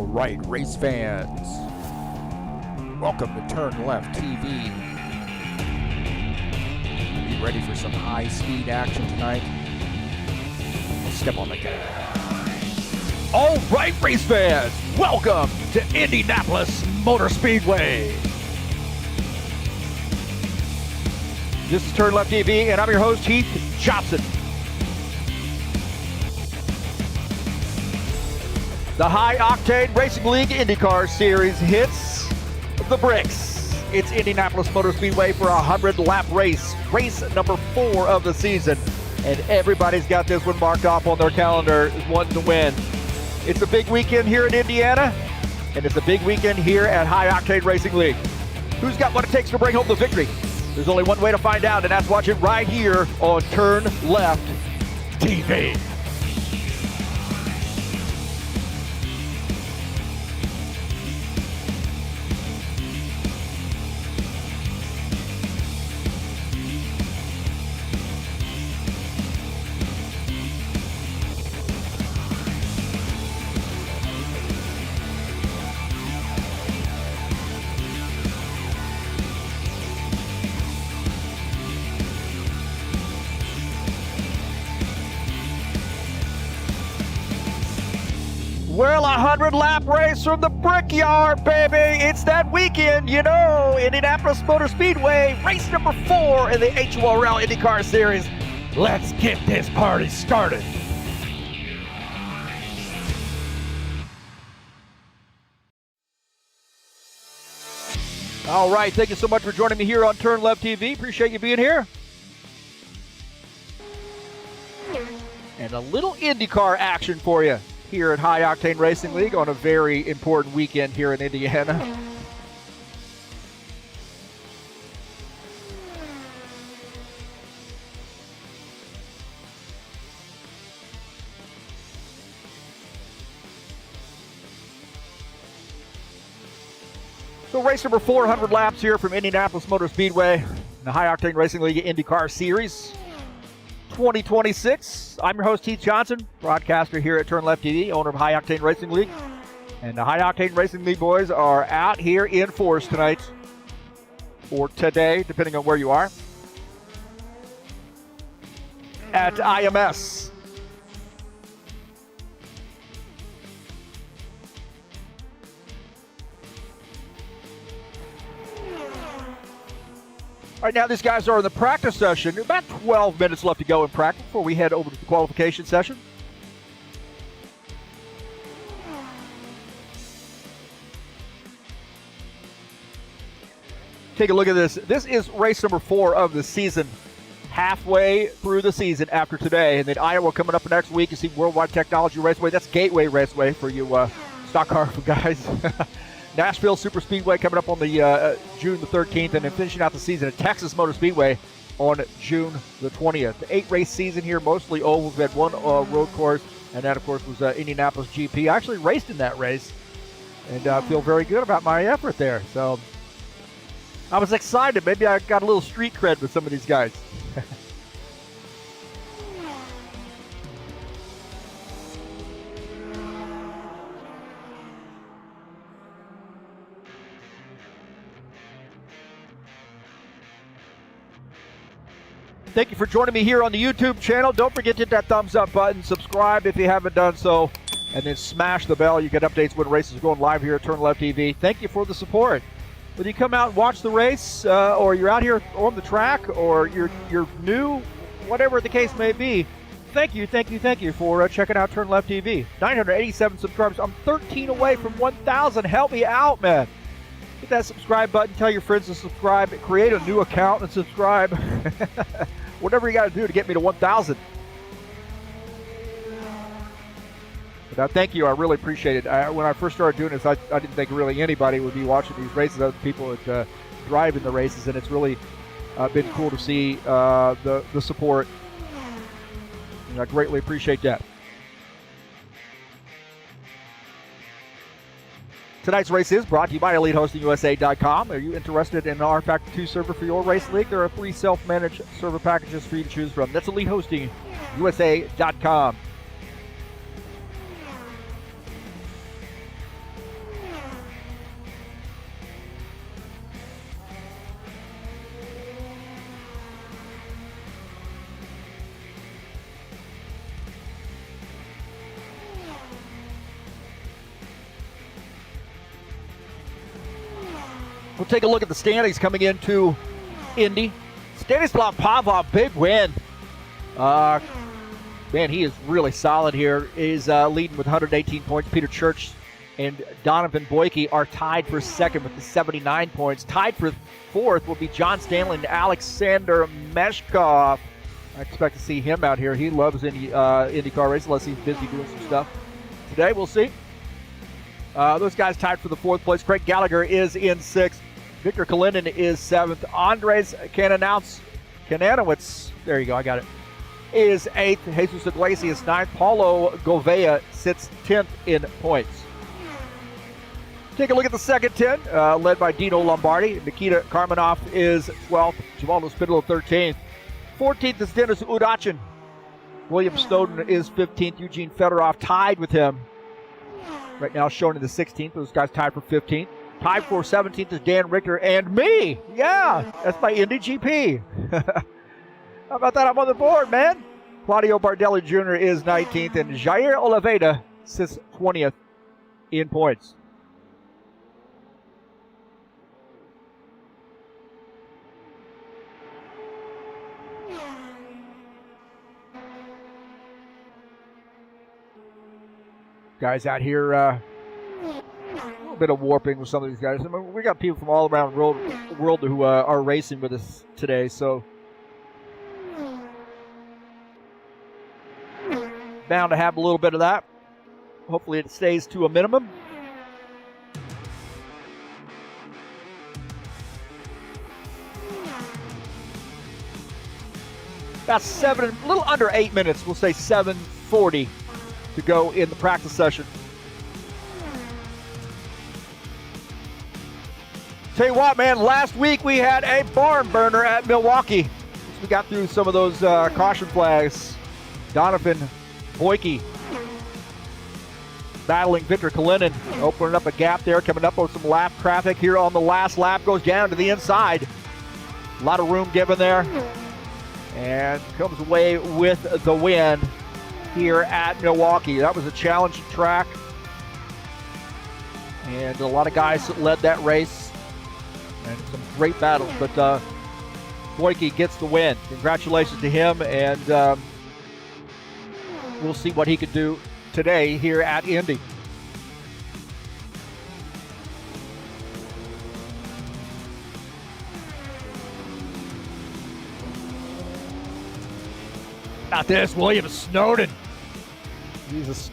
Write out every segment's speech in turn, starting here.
All right, race fans, welcome to TurnLeftTV. Be ready for some high-speed action tonight. Let's step on the gas. All right, race fans, welcome to Indianapolis Motor Speedway. This is TurnLeftTV, and I'm your host, Heath Johnson. The High Octane Racing League IndyCar Series hits the bricks. It's Indianapolis Motor Speedway for a 100-lap race, race number 4 of the season. And everybody's got this one marked off on their calendar as one to win. It's a big weekend here in Indiana, and it's a big weekend here at High Octane Racing League. Who's got what it takes to bring home the victory? There's only one way to find out, and that's watch it right here on TurnLeftTV. Well, a 100-lap race from the Brickyard, baby. It's that weekend, you know, Indianapolis Motor Speedway, race number 4 in the HORL IndyCar Series. Let's get this party started. All right, thank you so much for joining me here on TurnLeftTV. Appreciate you being here. And a little IndyCar action for you here at High Octane Racing League on a very important weekend here in Indiana. So race number 400 laps here from Indianapolis Motor Speedway, the High Octane Racing League IndyCar Series 2026. I'm your host, Heath Johnson, broadcaster here at TurnLeftTV, owner of High Octane Racing League. And the High Octane Racing League boys are out here in force tonight, or today, depending on where you are, at IMS. All right, now these guys are in the practice session. About 12 minutes left to go in practice before we head over to the qualification session. Take a look at this. This is race number 4 of the season. Halfway through the season after today. And then Iowa coming up next week. You see Worldwide Technology Raceway. That's Gateway Raceway for you stock car guys. Nashville Super Speedway coming up on the June the 13th, and then finishing out the season at Texas Motor Speedway on June the 20th. The 8-race season here, mostly ovals. We had one road course, and that, of course, was Indianapolis GP. I actually raced in that race, and I feel very good about my effort there. So I was excited. Maybe I got a little street cred with some of these guys. Thank you for joining me here on the YouTube channel. Don't forget to hit that thumbs up button. Subscribe if you haven't done so. And then smash the bell. You get updates when races are going live here at TurnLeftTV. Thank you for the support. Whether you come out and watch the race, or you're out here on the track, or you're new, whatever the case may be, thank you for checking out TurnLeftTV. 987 subscribers. I'm 13 away from 1,000. Help me out, man. Hit that subscribe button. Tell your friends to subscribe. Create a new account and subscribe. Whatever you got to do to get me to 1,000. But thank you. I really appreciate it. When I first started doing this, I didn't think really anybody would be watching these races other people that drive in the races, and it's really been cool to see the support. And I greatly appreciate that. Tonight's race is brought to you by EliteHostingUSA.com. Are you interested in an rFactor 2 server for your race league? There are 3 self-managed server packages for you to choose from. That's EliteHostingUSA.com. We'll take a look at the standings coming into Indy. Stanislav Pavlov, big win. Man, he is really solid here. He's leading with 118 points. Peter Church and Donovan Boyke are tied for second with the 79 points. Tied for fourth will be John Stanley and Alexander Meshkov. I expect to see him out here. He loves IndyCar racing unless he's busy doing some stuff. Today, we'll see. Those guys tied for the fourth place. Craig Gallagher is in sixth. Victor Kalinin is seventh. Andres Kananowicz, there you go, I got it, is eighth. Jesus Iglesias ninth. Paulo Gouveia sits 10th in points. Take a look at the second 10, led by Dino Lombardi. Nikita Karmanov is 12th. Givaldo Spindler 13th. 14th is Dennis Udachin. William Snowden is 15th. Eugene Fedorov tied with him. Right now shown in the 16th. Those guys tied for 15th. Tied for 17th is Dan Richter and me. Yeah, that's my Indy GP. How about that? I'm on the board, man. Claudio Bardelli Jr. is 19th, and Jair Oliveira sits 20th in points. Guys out here, a little bit of warping with some of these guys. I mean, we got people from all around the world who are racing with us today, so bound to have a little bit of that. Hopefully it stays to a minimum. About a little under 8 minutes. We'll say 7:40 to go in the practice session. Tell you what, man, last week we had a barn burner at Milwaukee. As we got through some of those caution flags. Donovan Boyke battling Victor Kalinin, opening up a gap there, coming up with some lap traffic here on the last lap, goes down to the inside. A lot of room given there, and comes away with the win here at Milwaukee. That was a challenging track, and a lot of guys that led that race, and some great battles, but Boyke gets the win. Congratulations to him, and we'll see what he can do today here at Indy. Not this, William Snowden.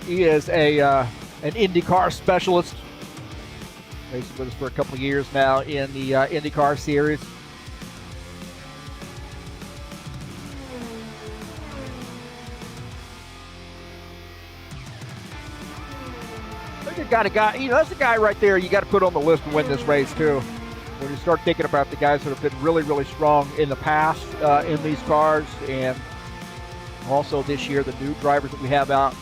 He is an IndyCar specialist. Racing with us for a couple of years now in the IndyCar series. That's a guy right there you got to put on the list to win this race too. When you start thinking about the guys that have been really, really strong in the past in these cars, and also this year the new drivers that we have out.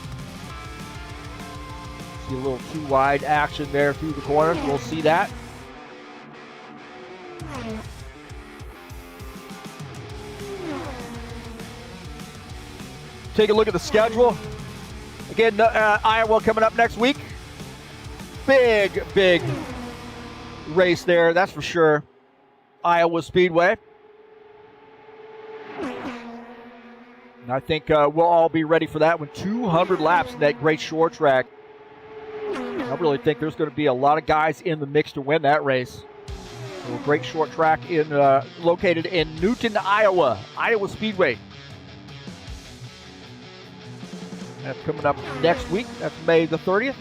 See a little too wide action there through the corners. We'll see that. Take a look at the schedule. Again, Iowa coming up next week. Big race there, that's for sure. Iowa Speedway. And I think we'll all be ready for that one. 200 laps in that great short track. I really think there's going to be a lot of guys in the mix to win that race. So a great short track located in Newton, Iowa. Iowa Speedway. That's coming up next week. That's May the 30th.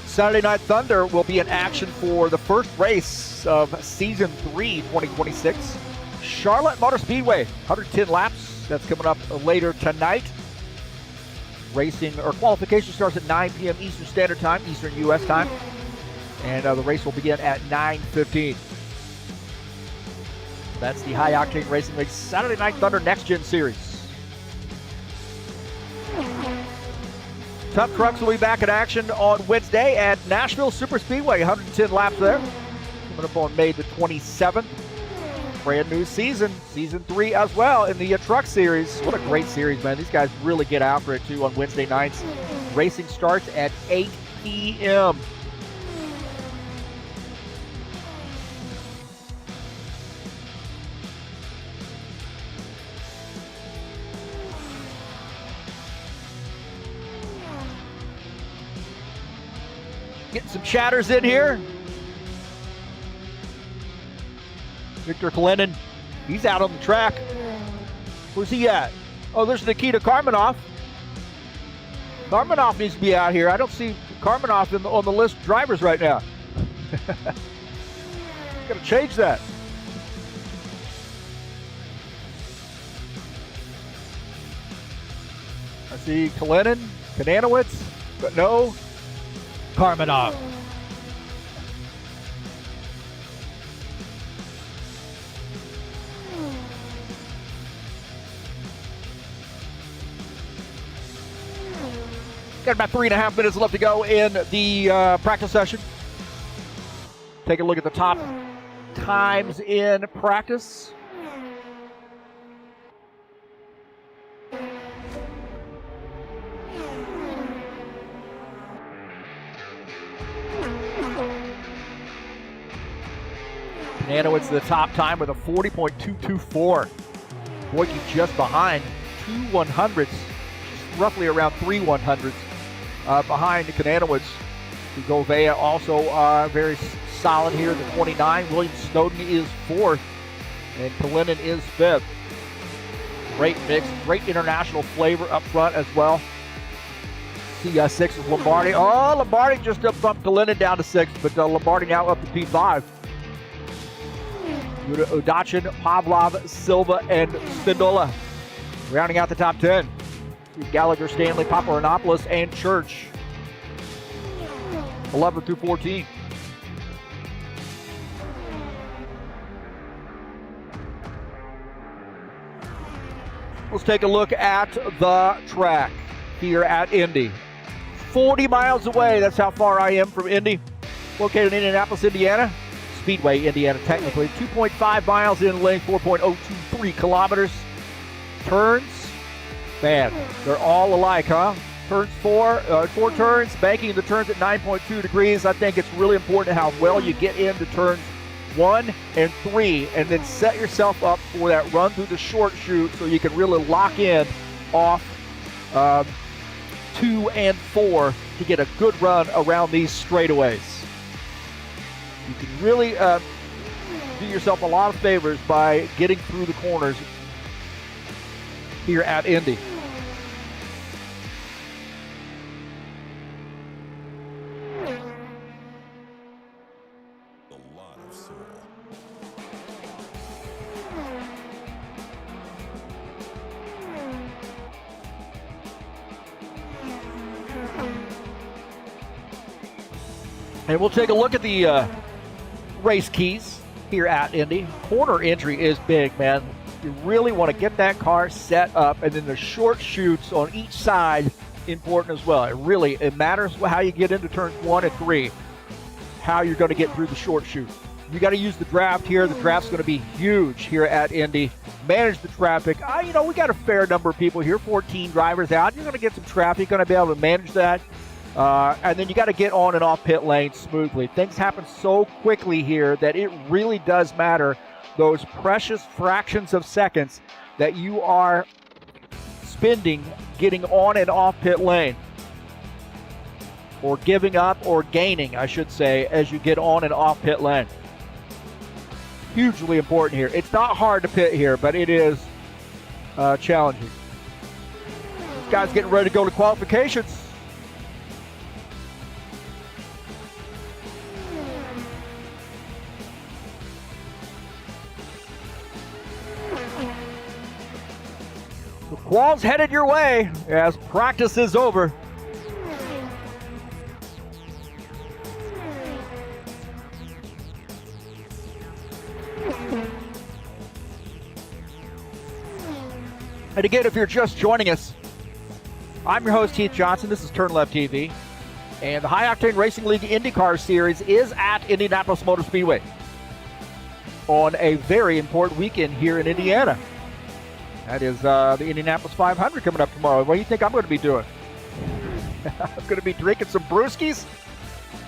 Saturday Night Thunder will be in action for the first race of Season 3 2026. Charlotte Motor Speedway, 110 laps. That's coming up later tonight. Racing or qualification starts at 9 p.m. Eastern Standard Time, Eastern U.S. time. And the race will begin at 9:15. That's the High Octane Racing League Saturday Night Thunder Next Gen Series. Tough Trucks will be back in action on Wednesday at Nashville Super Speedway. 110 laps there. Coming up on May the 27th. Brand new season, season 3 as well in the Truck Series. What a great series, man. These guys really get after it too on Wednesday nights. Racing starts at 8 p.m. Getting some chatters in here. Victor Kalinin, he's out on the track. Where's he at? Oh, there's Nikita Karmanoff. Karmanoff needs to be out here. I don't see Karmanoff on the list of drivers right now. Got to change that. I see Kalinin, Kananowicz, but no Karmanoff. Got about 3.5 minutes left to go in the practice session. Take a look at the top times in practice. Kananowicz the top time with a 40.224. Boyke just behind, 2 100s, roughly around 3 100s. Behind Kananowicz. Govea also very solid here, the 29. William Snowden is 4th, and Kalinin is 5th. Great mix, great international flavor up front as well. C6 is Lombardi. Oh, Lombardi just bumped Kalinin down to 6th, but Lombardi now up to P5. Udachin, Pavlov, Silva, and Spindola rounding out the top 10. Gallagher, Stanley, Paparanopoulos, and Church. 11 through 14. Let's take a look at the track here at Indy. 40 miles away, that's how far I am from Indy. Located in Indianapolis, Indiana. Speedway, Indiana, technically. 2.5 miles in length, 4.023 kilometers. Turns. Man, they're all alike, huh? Turns 4 turns, banking the turns at 9.2 degrees. I think it's really important how well you get into turns 1 and 3, and then set yourself up for that run through the short chute so you can really lock in off 2 and 4 to get a good run around these straightaways. You can really do yourself a lot of favors by getting through the corners here at Indy. And we'll take a look at the race keys here at Indy. Corner entry is big, man. You really want to get that car set up, and then the short chutes on each side important as well. It matters how you get into turns 1 and 3, how you're going to get through the short chute. You got to use the draft here. The draft's going to be huge here at Indy. Manage the traffic. We got a fair number of people here, 14 drivers out. You're going to get some traffic. You're going to be able to manage that. And then you got to get on and off pit lane smoothly. Things happen so quickly here that it really does matter, those precious fractions of seconds that you are spending getting on and off pit lane, or giving up or gaining, I should say, as you get on and off pit lane. Hugely important here. It's not hard to pit here, but it is challenging. This guy's getting ready to go to qualifications. The qual's headed your way as practice is over. And again, if you're just joining us, I'm your host, Heath Johnson. This is TurnLeftTV. And the High Octane Racing League IndyCar Series is at Indianapolis Motor Speedway on a very important weekend here in Indiana. That is the Indianapolis 500 coming up tomorrow. What do you think I'm going to be doing? I'm going to be drinking some brewskis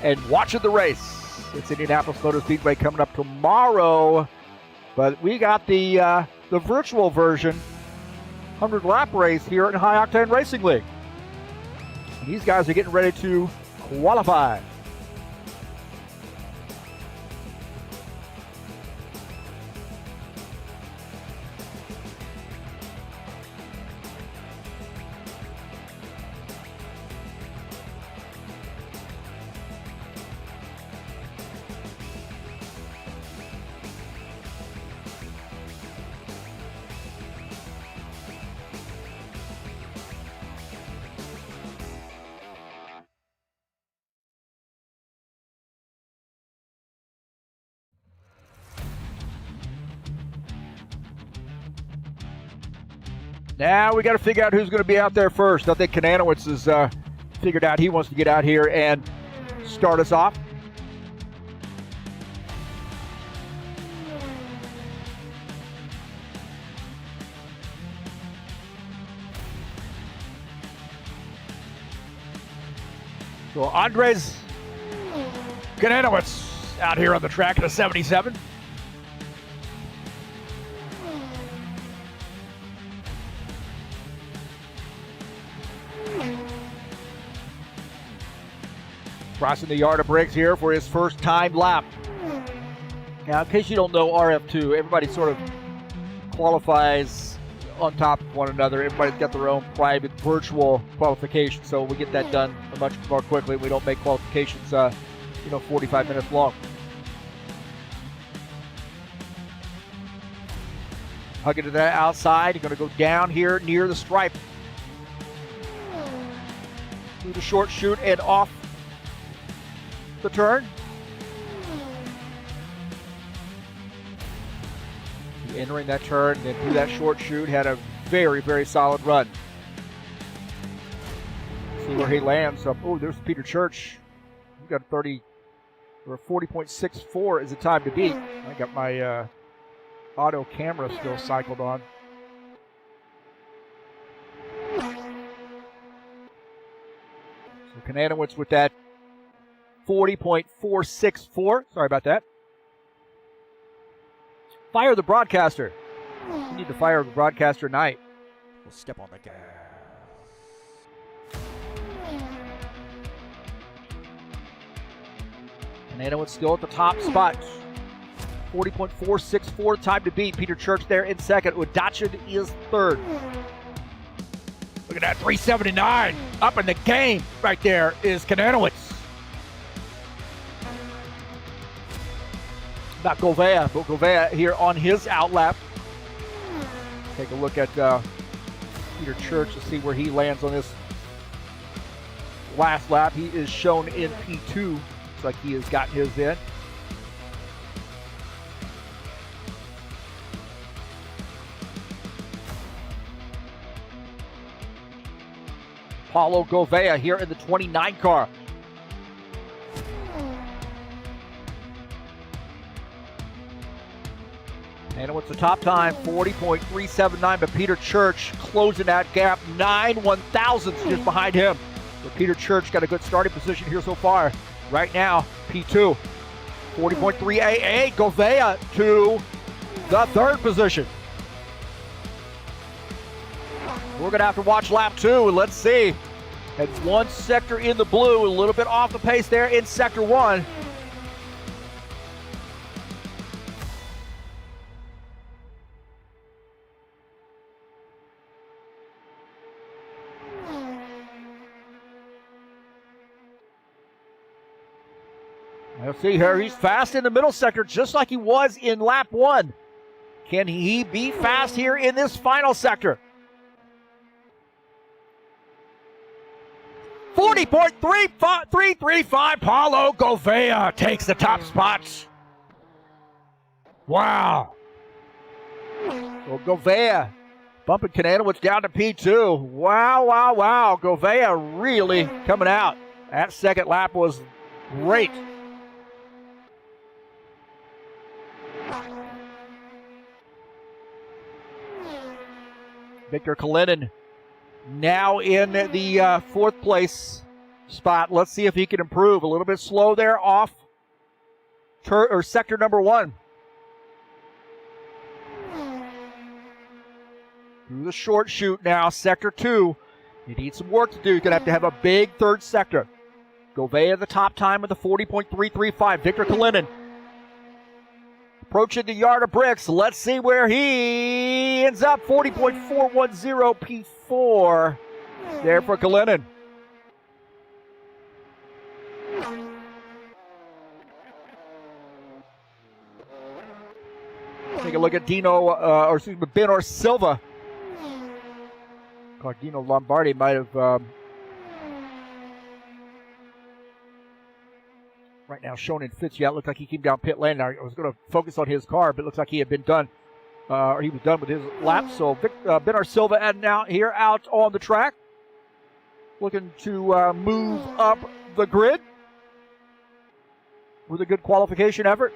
and watching the race. It's Indianapolis Motor Speedway coming up tomorrow. But we got the virtual version 100-lap race here in High Octane Racing League. And these guys are getting ready to qualify. Now we got to figure out who's going to be out there first. I think Kananowitz has figured out he wants to get out here and start us off. So Andres Kananowitz out here on the track at a 77. Crossing the yard of bricks here for his first time lap. Now, in case you don't know RF2, everybody sort of qualifies on top of one another. Everybody's got their own private virtual qualification, so we get that done much more quickly. We don't make qualifications, 45 minutes long. Hugging to that outside. You're going to go down here near the stripe. Through the short chute and off the turn. Entering that turn, then through that short chute, had a very, very solid run. See where he lands. Oh, there's Peter Church. He got 40.64 is the time to beat. I got my auto camera still cycled on. So Kananowitz with that 40.464. Sorry about that. Fire the broadcaster. We need to fire the broadcaster tonight. We'll step on the gas. Kananowitz still at the top spot. 40.464 time to beat. Peter Church there in second. Udachin is third. Look at that 379. Up in the game right there is Kananowitz. Not Govea, but Govea here on his outlap. Take a look at Peter Church to see where he lands on this last lap. He is shown in P2. Looks like he has gotten his in. Paulo Govea here in the 29 car. And what's the top time? 40.379, but Peter Church closing that gap. 9 1/1000ths just behind him. But Peter Church got a good starting position here so far. Right now, P2. 40.388, Govea to the third position. We're going to have to watch lap 2, and let's see. Had one sector in the blue, a little bit off the pace there in sector 1. Let's see here. He's fast in the middle sector, just like he was in lap 1. Can he be fast here in this final sector? 40.335. Paulo Govea takes the top spots. Wow. Well, Govea Bumping Kananowicz down to P2. Wow, wow, wow. Gouveia really coming out. That second lap was great. Victor Kalinin now in the fourth place spot. Let's see if he can improve. A little bit slow there off sector number 1. Through the short chute now, sector 2. You need some work to do. You're going to have a big third sector. Gouveia the top time with the 40.335. Victor Kalinin approaching the yard of bricks. Let's see where he ends up. 40.410 P4 there for Kalinin. Take a look at Benor Silva. Dino Lombardi might have right now shown in fits yet. Looked like he came down pit lane. I was going to focus on his car, but it looks like he had been done, or he was done with his lap. So Benor Silva and now here out on the track, looking to move up the grid with a good qualification effort.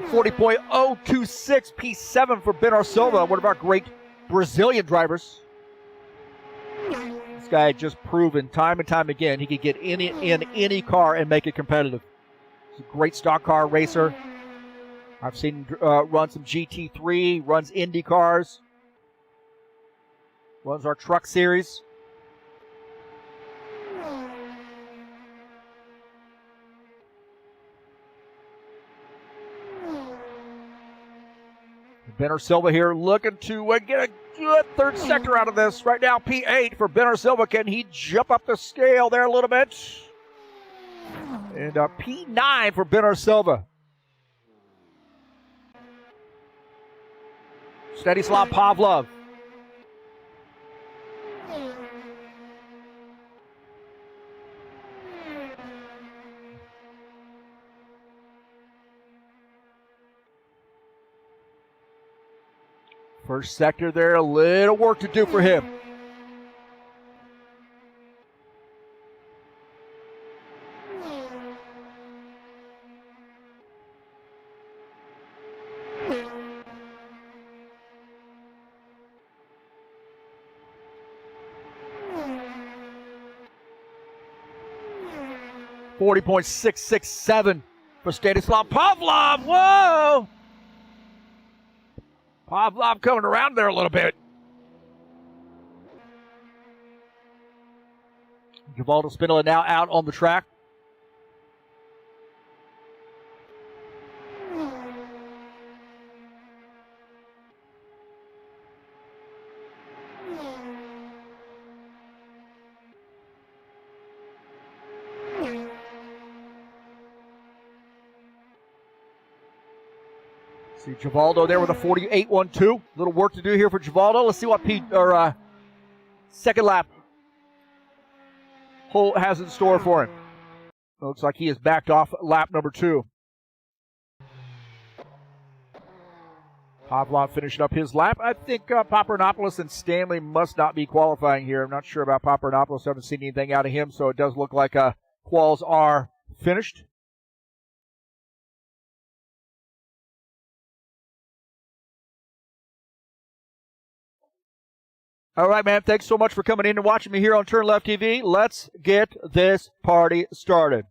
.026 P7 for Benor Silva, one of our great Brazilian drivers. This guy had just proven time and time again he could get in any car and make it competitive. He's a great stock car racer. I've seen him run some GT3, runs Indy cars, runs our truck series. Benor Silva here looking to get a good third sector out of this. Right now, P8 for Benor Silva. Can he jump up the scale there a little bit? And P9 for Benor Silva. Stanislav Pavlov. First sector there, a little work to do for him. .667 for Stanislav Pavlov. Whoa! Pavlov coming around there a little bit. Givaldo Spinola now out on the track. See Givaldo there with a 48.12. Little work to do here for Givaldo. Let's see what second lap Holt has in store for him. Looks like he has backed off lap number 2. Pavlov finishing up his lap. I think Papadopoulos and Stanley must not be qualifying here. I'm not sure about Papadopoulos. I haven't seen anything out of him, so it does look like quals are finished. All right, man. Thanks so much for coming in and watching me here on TurnLeftTV. Let's get this party started.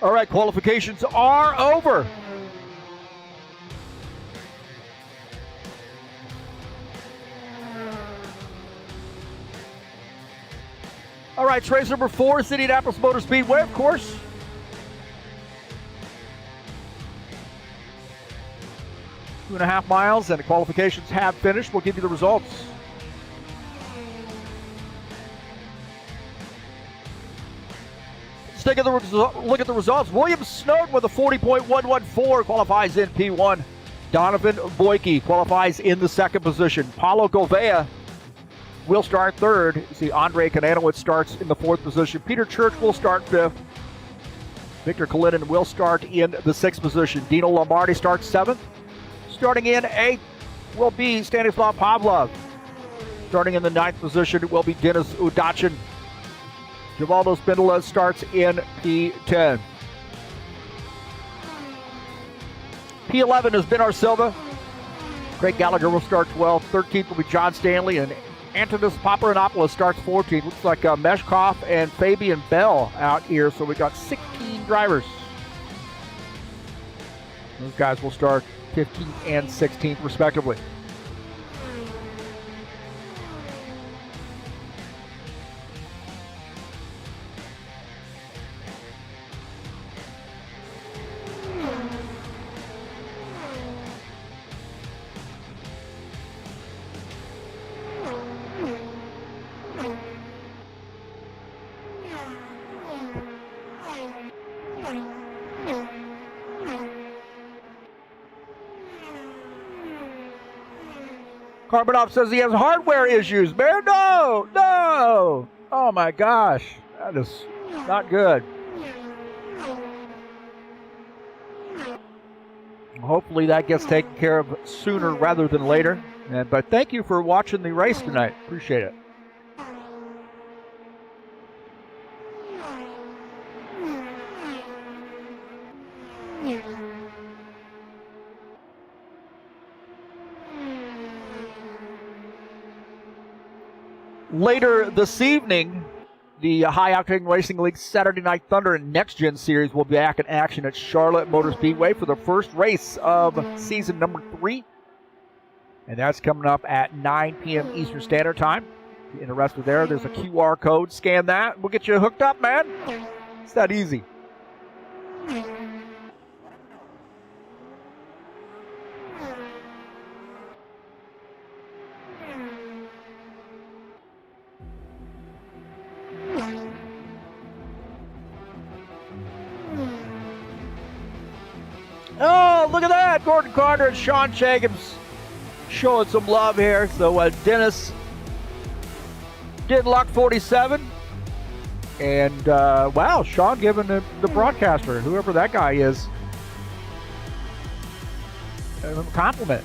All right, qualifications are over. All right, race number 4 is Indianapolis Motor Speedway, of course. Two and a half miles, and the qualifications have finished. We'll give you the results. Let's take a look at the results. William Snowden with a 40.114 qualifies in P1. Donovan Boyke qualifies in the second position. Paulo Gouveia will start third. You see Andre Kananowicz starts in the fourth position. Peter Church will start fifth. Victor Kalinin will start in the sixth position. Dino Lombardi starts seventh. Starting in eighth will be Stanislav Pavlov. Starting in the ninth position will be Denis Udachin. Givaldo Spindola starts in P10. P11 is Benar Silva. Craig Gallagher will start 12th. 13th will be John Stanley, and Antonis Paparanopoulos starts 14th. Looks like Meshkov and Fabian Bell out here, so we got 16 drivers. Those guys will start 15th and 16th respectively. Carbonov says he has hardware issues. Man, no. Oh my gosh, that is not good. Hopefully that gets taken care of sooner rather than later. But thank you for watching the race tonight. Appreciate it. Later this evening, the High Octane Racing League Saturday Night Thunder and Next Gen Series will be back in action at Charlotte Motor Speedway for the first race of season number 3. And that's coming up at 9 p.m. Eastern Standard Time. If you're interested there, there's a QR code. Scan that. We'll get you hooked up, man. It's that easy. Oh, look at that. Gordon Carter and Sean Jacobs showing some love here. So Dennis did luck 47. And, wow, Sean giving the broadcaster, whoever that guy is, a compliment.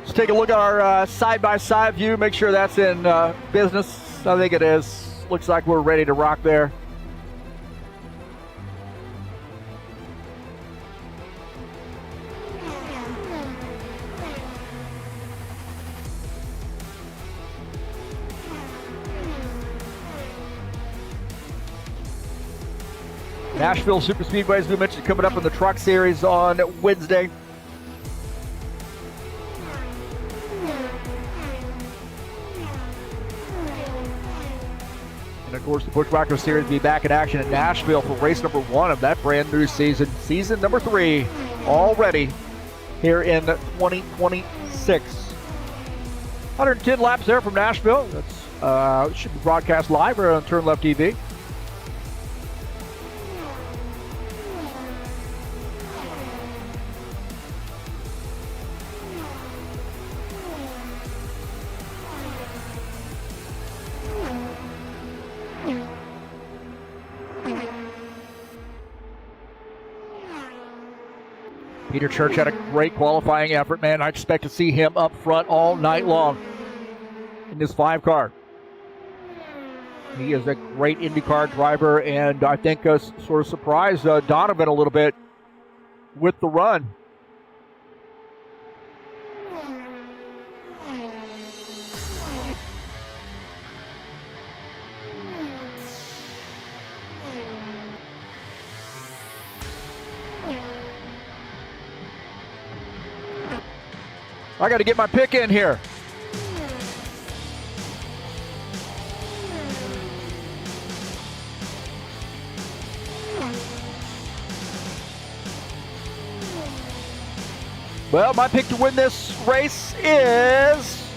Let's take a look at our side-by-side view. Make sure that's in business. I think it is. Looks like we're ready to rock there. Nashville Super Speedway, as we mentioned, coming up in the Truck Series on Wednesday. And of course, the Bushwhacker Series will be back in action at Nashville for race number 1 of that brand new season. Season number 3 already here in 2026. 110 laps there from Nashville. That's should be broadcast live here on TurnLeftTV. Peter Church had a great qualifying effort, man. I expect to see him up front all night long in this 5 car. He is a great IndyCar driver, and I think sort of surprised Donovan a little bit with the run. I got to get my pick in here. Well, my pick to win this race is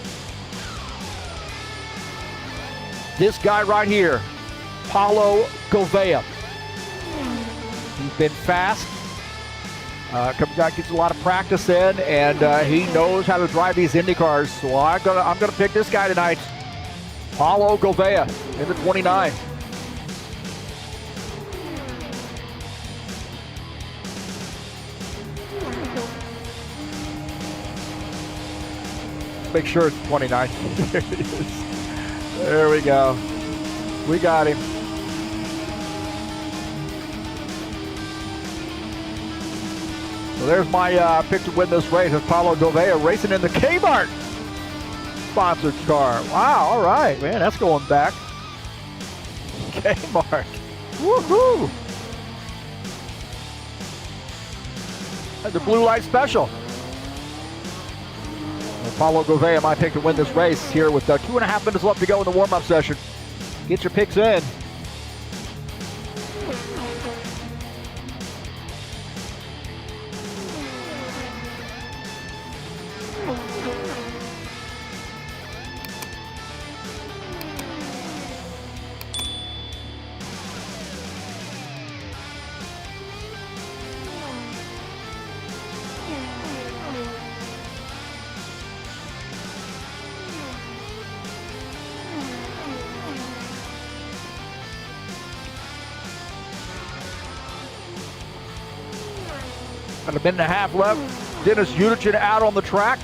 this guy right here, Paulo Gouveia. He's been fast. Comes out, gets a lot of practice in, and he knows how to drive these Indy cars. So I'm gonna pick this guy tonight, Paulo Gouveia in the 29. Make sure it's 29. There it is. There we go. We got him. So there's my pick to win this race. It's Paulo Gouveia racing in the Kmart sponsored car. Wow, all right, man, that's going back. Kmart. Woohoo! That's the blue light special. And Paulo Gouveia, my pick to win this race here with 2.5 minutes left to go in the warm-up session. Get your picks in. Got a minute and a half left. Dennis Udichin out on the track.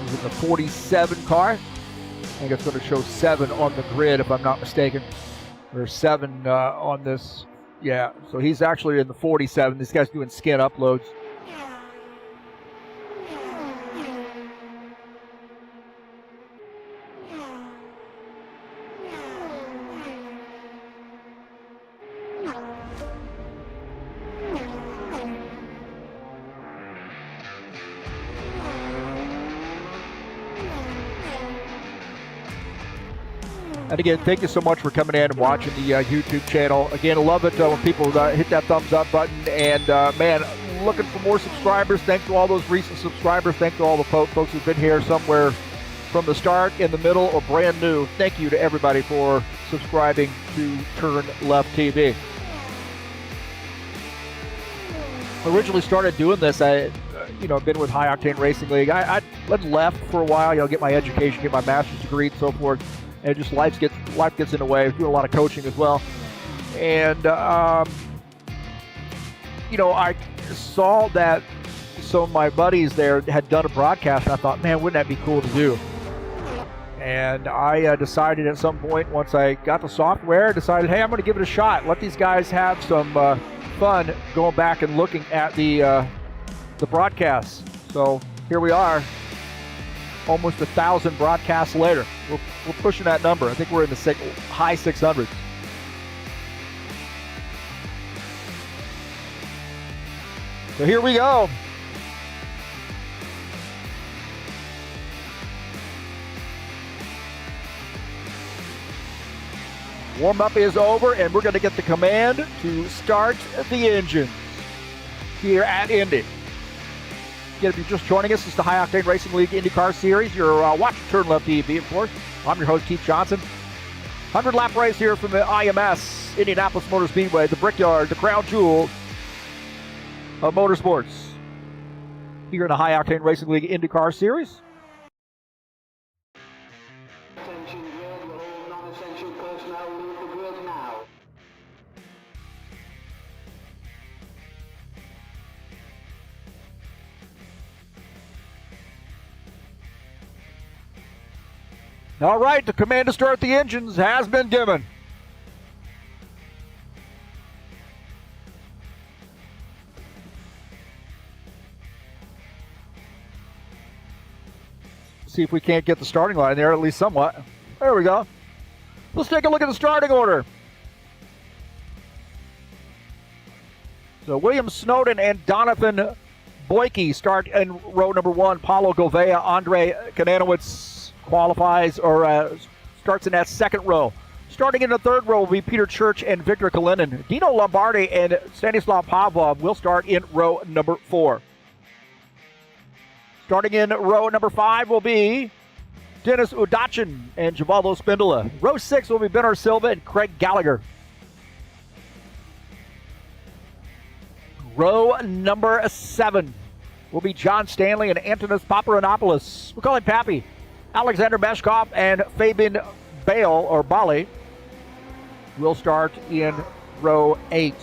He's in the 47 car. I think it's going to show 7 on the grid if I'm not mistaken. There's 7 on this. Yeah, so he's actually in the 47. This guy's doing skin uploads. And again, thank you so much for coming in and watching the YouTube channel. Again, I love it when people hit that thumbs up button. And man, looking for more subscribers. Thanks to all those recent subscribers. Thanks to all the folks who've been here somewhere from the start, in the middle, or brand new. Thank you to everybody for subscribing to TurnLeftTV. Originally started doing this, I've been with High Octane Racing League. I left for a while, get my education, get my master's degree and so forth. And just life gets in the way. I do a lot of coaching as well. And, I saw that some of my buddies there had done a broadcast, and I thought, man, wouldn't that be cool to do? And I decided at some point, once I got the software, decided, hey, I'm going to give it a shot. Let these guys have some fun going back and looking at the broadcasts. So here we are, almost 1,000 broadcasts later. We're pushing that number. I think we're in the high 600s. So here we go. Warm-up is over, and we're going to get the command to start the engines here at Indy. Again, if you're just joining us, it's the High Octane Racing League IndyCar Series. You're watching TurnLeftTV, of course. I'm your host, Heath Johnson. 100-lap race here from the IMS, Indianapolis Motor Speedway, the Brickyard, the crown jewel of motorsports. Here in the High Octane Racing League IndyCar Series. Attention, red, all non-essential All right, the command to start the engines has been given. See if we can't get the starting line there, at least somewhat. There we go. Let's take a look at the starting order. So William Snowden and Donovan Boyke start in row number 1. Paulo Gouveia, Andre Kananowicz qualifies or starts in that second row. Starting in the third row will be Peter Church and Victor Kalinin. Dino Lombardi and Stanislav Pavlov will start in row number 4. Starting in row number 5 will be Dennis Udachin and Givaldo Spindola. Row 6 will be Benner Silva and Craig Gallagher. Row number 7 will be John Stanley and Antonis Paparanopoulos. We'll call him Pappy. Alexander Meshkov and Fabian Bali will start in row 8.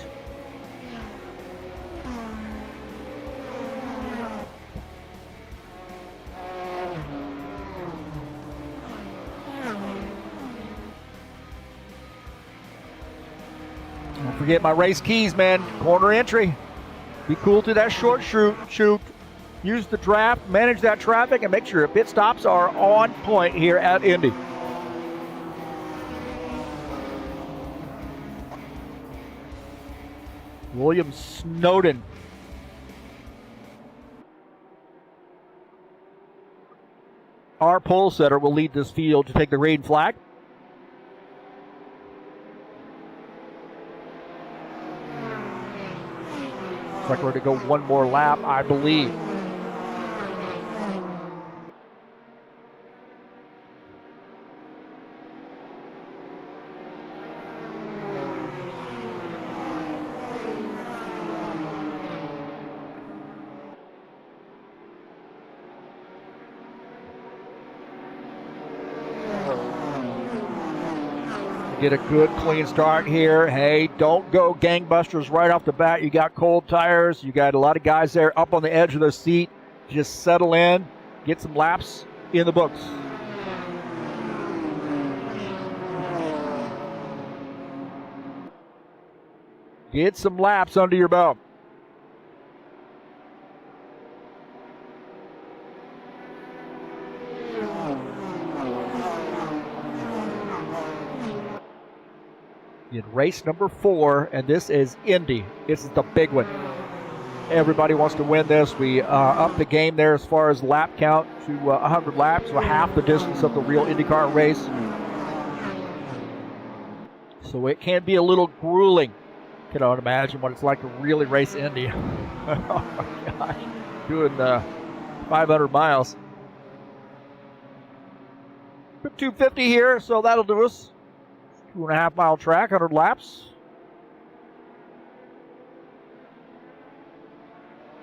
Don't forget my race keys, man. Corner entry. Be cool to that short shoot. Use the draft, manage that traffic, and make sure your pit stops are on point here at Indy. William Snowden. Our pole setter will lead this field to take the green flag. Looks like we're going to go one more lap, I believe. Get a good clean start here. Hey, don't go gangbusters right off the bat. You got cold tires. You got a lot of guys there up on the edge of their seat. Just settle in. Get some laps in the books. Get some laps under your belt. In race number 4, and this is Indy. This is the big one. Everybody wants to win this. We up the game there as far as lap count to 100 laps, so half the distance of the real IndyCar race. So it can be a little grueling. You can imagine what it's like to really race Indy. Oh my gosh, doing 500 miles. 250 here, so that'll do us. 2.5 mile track, 100 laps.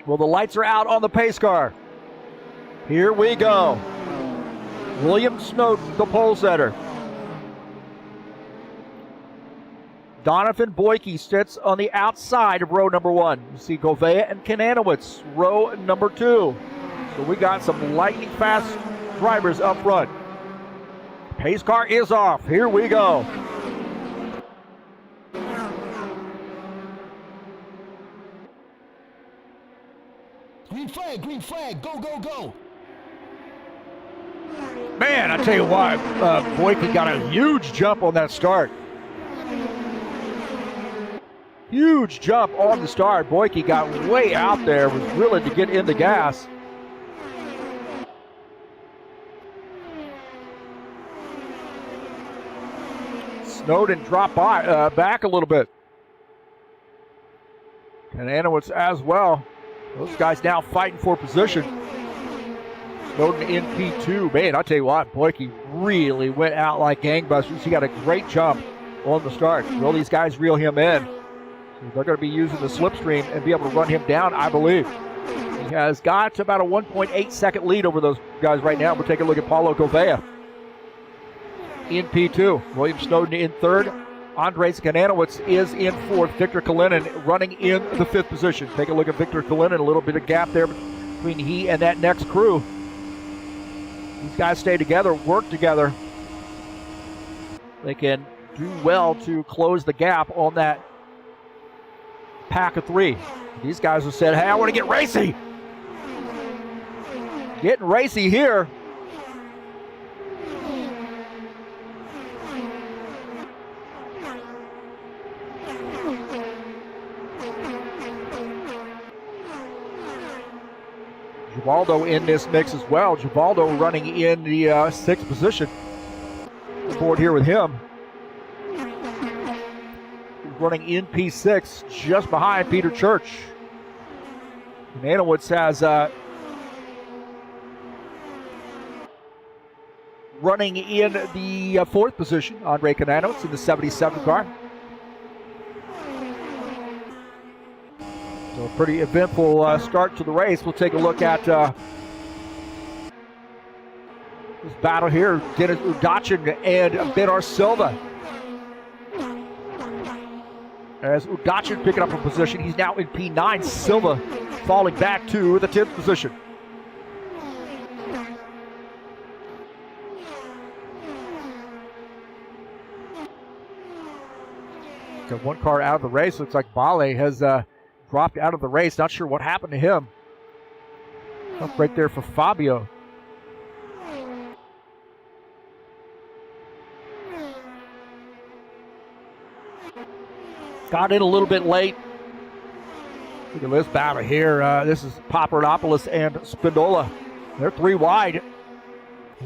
Well, the lights are out on the pace car. Here we go. William Snowden, the pole setter. Donovan Boyke sits on the outside of row number 1. You see Gouveia and Kananowicz, row number 2. So we got some lightning fast drivers up front. Pace car is off. Here we go. Green flag, go, go, go. Man, I tell you what, Boyke got a huge jump on that start. Huge jump on the start. Boyke got way out there, was willing to get in the gas. Snowden dropped back a little bit. And Anowitz as well. Those guys now fighting for position. Snowden in P2. Man, I tell you what, Boyke really went out like gangbusters. He got a great jump on the start. Will these guys reel him in? So they're going to be using the slipstream and be able to run him down, I believe. He has got about a 1.8 second lead over those guys right now. We'll take a look at Paulo Gouveia in P2. William Snowden in 3rd. Andres Kananowicz is in 4th. Victor Kalinin running in the 5th position. Take a look at Victor Kalinin. A little bit of gap there between he and that next crew. These guys stay together, work together. they can do well to close the gap on that pack of 3. These guys have said, hey, I want to get racy. Getting racy here. Givaldo in this mix as well. Givaldo running in the 6th position. Board here with him. He's running in P6, just behind Peter Church. Nanowitz has running in the 4th position. Andre Kananowitz in the 77 car. So a pretty eventful start to the race. We'll take a look at this battle here. Dennis Udachin and Benar Silva. As Udachin picking up a position, he's now in P9. Silva falling back to the 10th position. Got one car out of the race. Looks like Bale has dropped out of the race. Not sure what happened to him. Up right there for Fabio. Got in a little bit late. Look at this battle here. This is Papadopoulos and Spindola. They're 3 wide.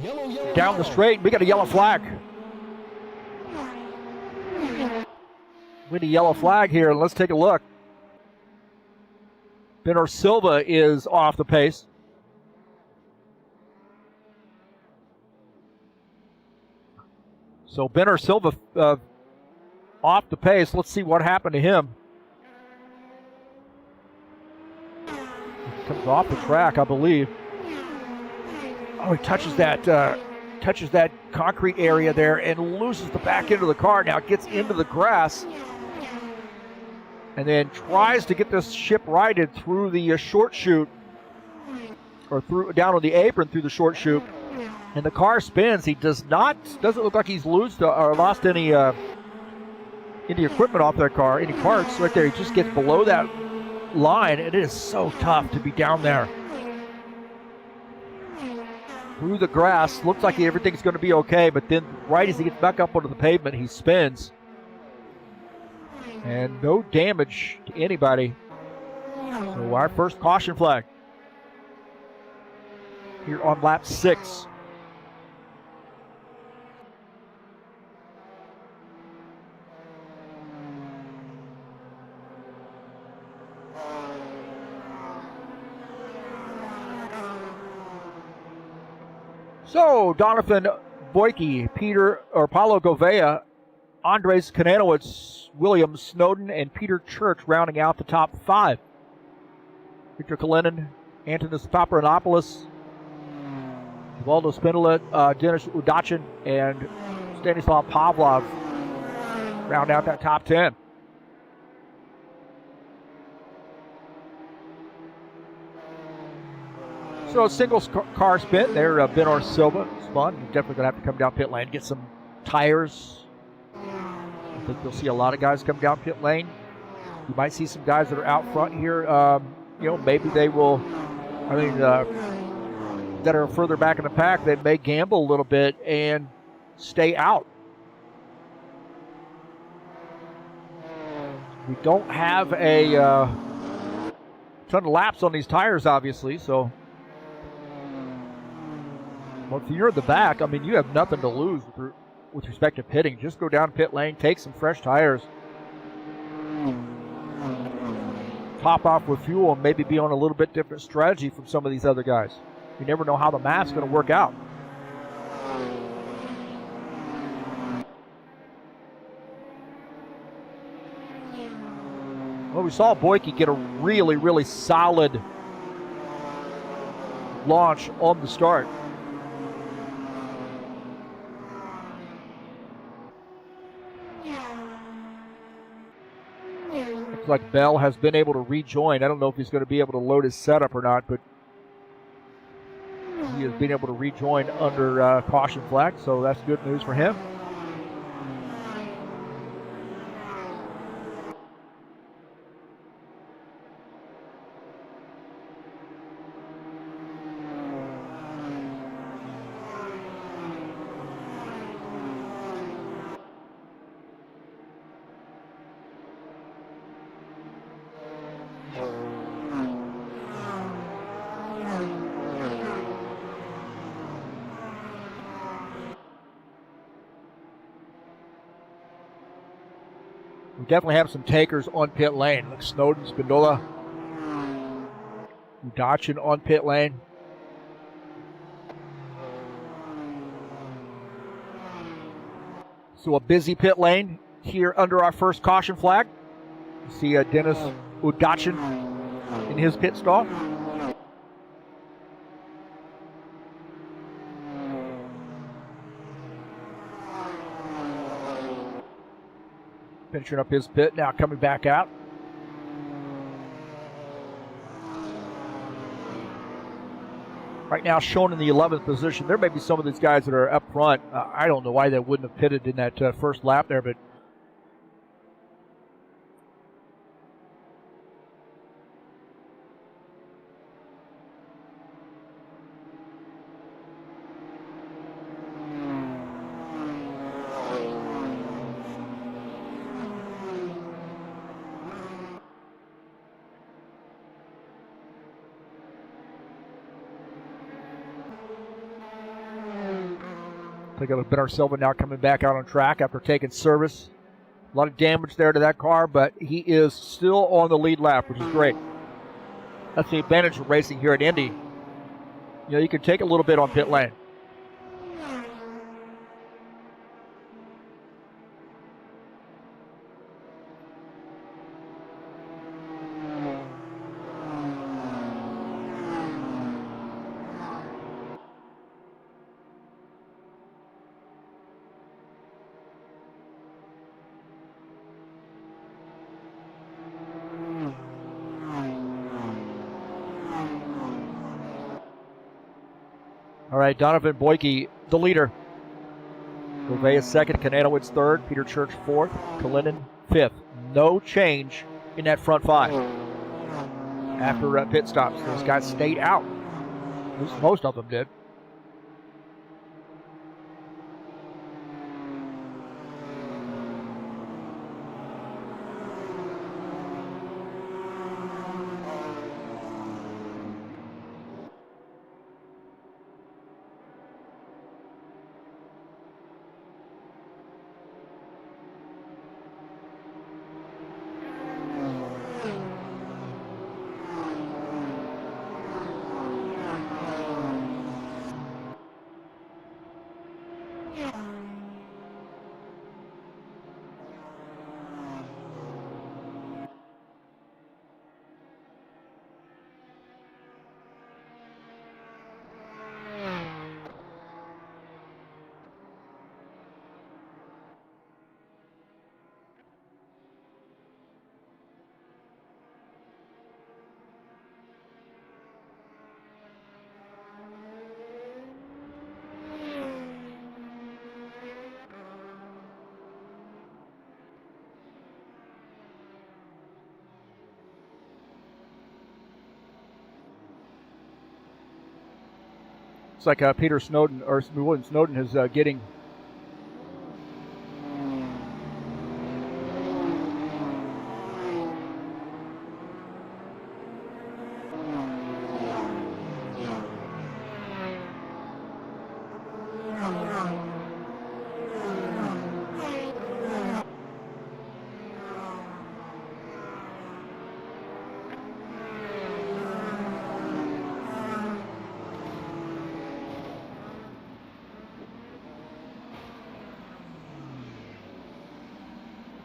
Yellow, down the straight. We got a yellow flag. With a yellow flag here. Let's take a look. Benar Silva is off the pace. So Benar Silva off the pace. Let's see what happened to him. Comes off the track, I believe. Oh, he touches that concrete area there and loses the back end of the car. Now it gets into the grass and then tries to get this ship righted through the short chute, or through down on the apron through the short chute, and the car spins. He doesn't look like he's lost any equipment off that car, any parts right there. He just gets below that line, and it is so tough to be down there. Through the grass, looks like everything's going to be okay, but then right as he gets back up onto the pavement, he spins. And no damage to anybody. So our first caution flag here on lap 6. So Donovan Boyke, Paulo Gouveia, Andres Kananowitz, William Snowden, and Peter Church rounding out the top 5. Victor Kalinin, Antonis Papadopoulos, Givaldo Spindola, Dennis Udachin, and Stanislav Pavlov round out that top 10. So a single car spin there. Benar Silva spun. He's definitely going to have to come down pit lane, get some tires. I think you'll see a lot of guys come down pit lane. You might see some guys that are out front here. Maybe they will, that are further back in the pack, they may gamble a little bit and stay out. We don't have a ton of laps on these tires, obviously, so. Well, if you're in the back, you have nothing to lose with respect to pitting. Just go down pit lane, take some fresh tires, top off with fuel, and maybe be on a little bit different strategy from some of these other guys. You never know how the math's going to work out. Well, we saw Boyke get a really, really solid launch on the start. Looks like Bell has been able to rejoin. I don't know if he's going to be able to load his setup or not, but he has been able to rejoin under caution flag, so that's good news for him. We definitely have some takers on pit lane. Like Snowden, Spindola, Udachin on pit lane. So a busy pit lane here under our first caution flag. You see Dennis Udachin in his pit stop. Finishing up his pit, now coming back out. Right now shown in the 11th position. There may be some of these guys that are up front. I don't know why they wouldn't have pitted in that first lap there, but take a look at Bernard Silva now coming back out on track after taking service. A lot of damage there to that car, but he is still on the lead lap, which is great. That's the advantage of racing here at Indy. You know, you can take a little bit on pit lane. All right, Donovan Boyke, the leader. Gouveia second, Kananowicz third, Peter Church fourth, Kalinin fifth. No change in that front five after pit stops. Those guys stayed out. At least most of them did. Looks like Peter Snowden, or William Snowden, is getting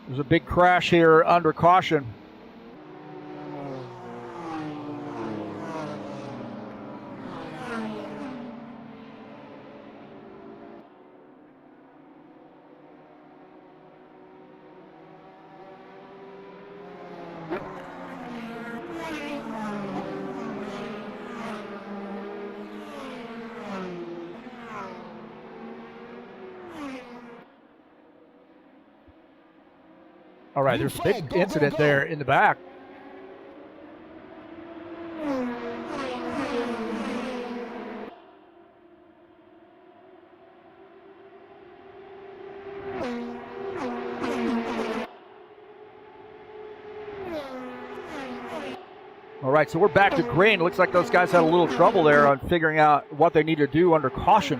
There's a big crash here under caution. All right, there's a big incident there in the back. All right, so we're back to green. Looks like those guys had a little trouble there on figuring out what they need to do under caution.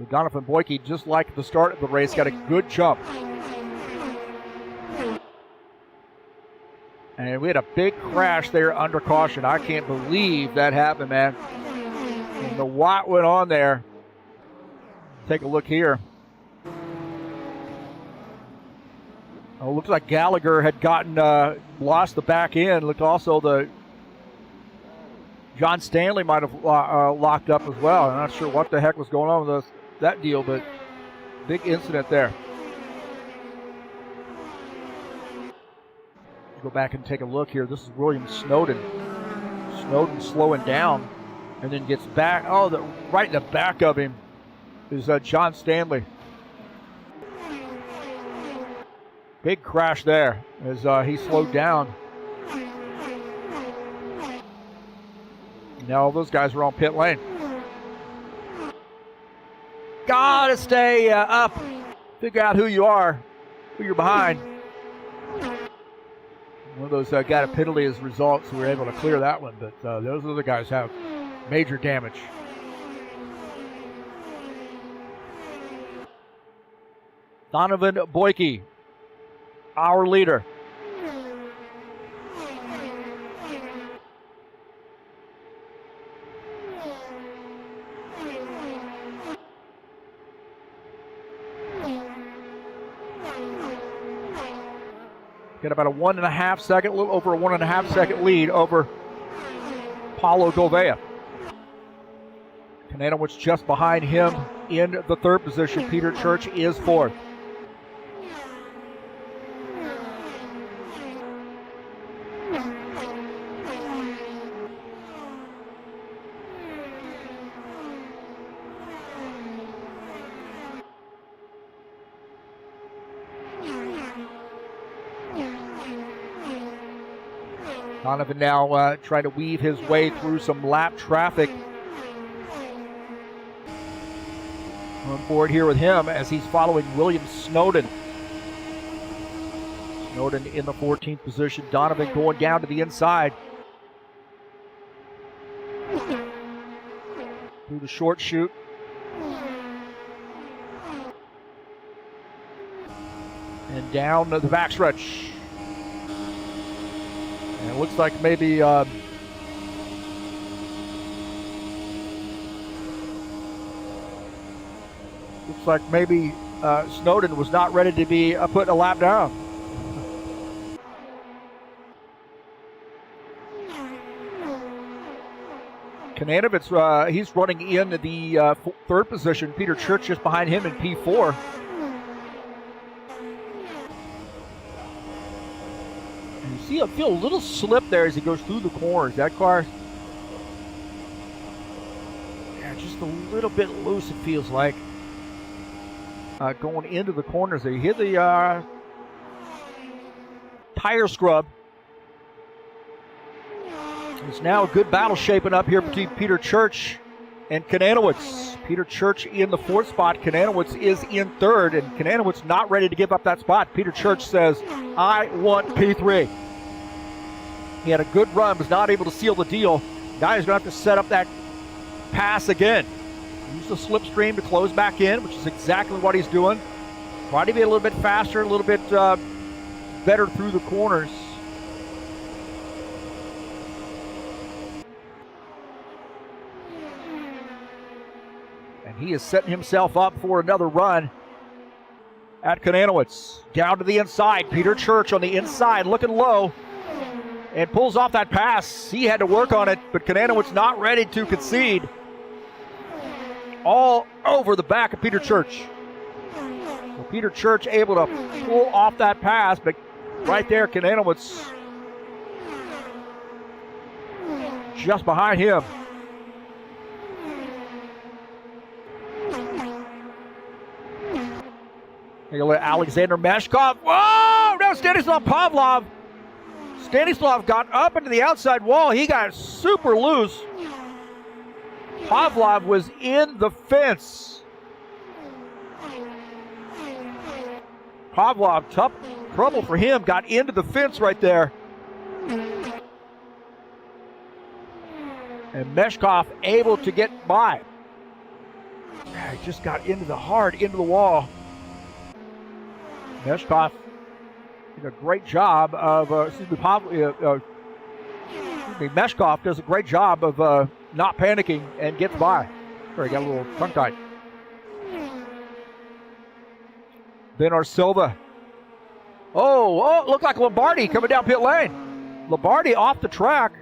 Donovan Boyke, just like the start of the race, got a good jump. And we had a big crash there under caution. I can't believe that happened, man. And the what went on there. Take a look here. Oh, looks like Gallagher had lost the back end. Looked also the John Stanley might have locked up as well. I'm not sure what the heck was going on with that deal, but big incident there. Go back and take a look here. This is William Snowden. Snowden slowing down and then gets back. Oh, right in the back of him is John Stanley. Big crash there as he slowed down. Now all those guys are on pit lane. Gotta stay up. Figure out who you are, who you're behind. One of those got a penalty as a result, so we were able to clear that one. But those other guys have major damage. Donovan Boyke, our leader. Got about a 1.5 second, a little over a 1.5 second lead over Paulo Gouveia. Kananowicz just behind him in the third position. Peter Church is fourth. Donovan now trying to weave his way through some lap traffic. On board here with him as he's following William Snowden. Snowden in the 14th position. Donovan going down to the inside. Through the short chute. And down to the backstretch. And it looks like maybe looks like maybe Snowden was not ready to be putting a lap down. Kananowicz, he's running in the third position. Peter Church just behind him in P4. I feel a little slip there as he goes through the corners. That car, yeah, just a little bit loose, it feels like. Going into the corners there. You hit the tire scrub. There's now a good battle shaping up here between Peter Church and Kananowicz. Peter Church in the fourth spot. Kananowicz is in third, and Kananowicz not ready to give up that spot. Peter Church says, I want P3. He had a good run, was not able to seal the deal. Now he's going to have to set up that pass again. Use the slipstream to close back in, which is exactly what he's doing. Try to be a little bit faster, a little bit better through the corners. And he is setting himself up for another run at Kananowicz. Down to the inside. Peter Church on the inside, looking low. And pulls off that pass. He had to work on it, but Kananowicz not ready to concede. All over the back of Peter Church. Well, Peter Church able to pull off that pass, but right there, Kananowicz just behind him. Take a look at Alexander Meshkov. Whoa! No, Stanislav Pavlov. Stanislav got up into the outside wall. He got super loose. Pavlov was in the fence. Pavlov, tough trouble for him, got into the fence right there. And Meshkov able to get by. He just got into the wall. Meshkoff did a great job of, Meshkoff does a great job of not panicking and gets by. Sorry, got a little tongue tied. Bernard Silva. Oh, looked like Lombardi coming down pit lane. Lombardi off the track,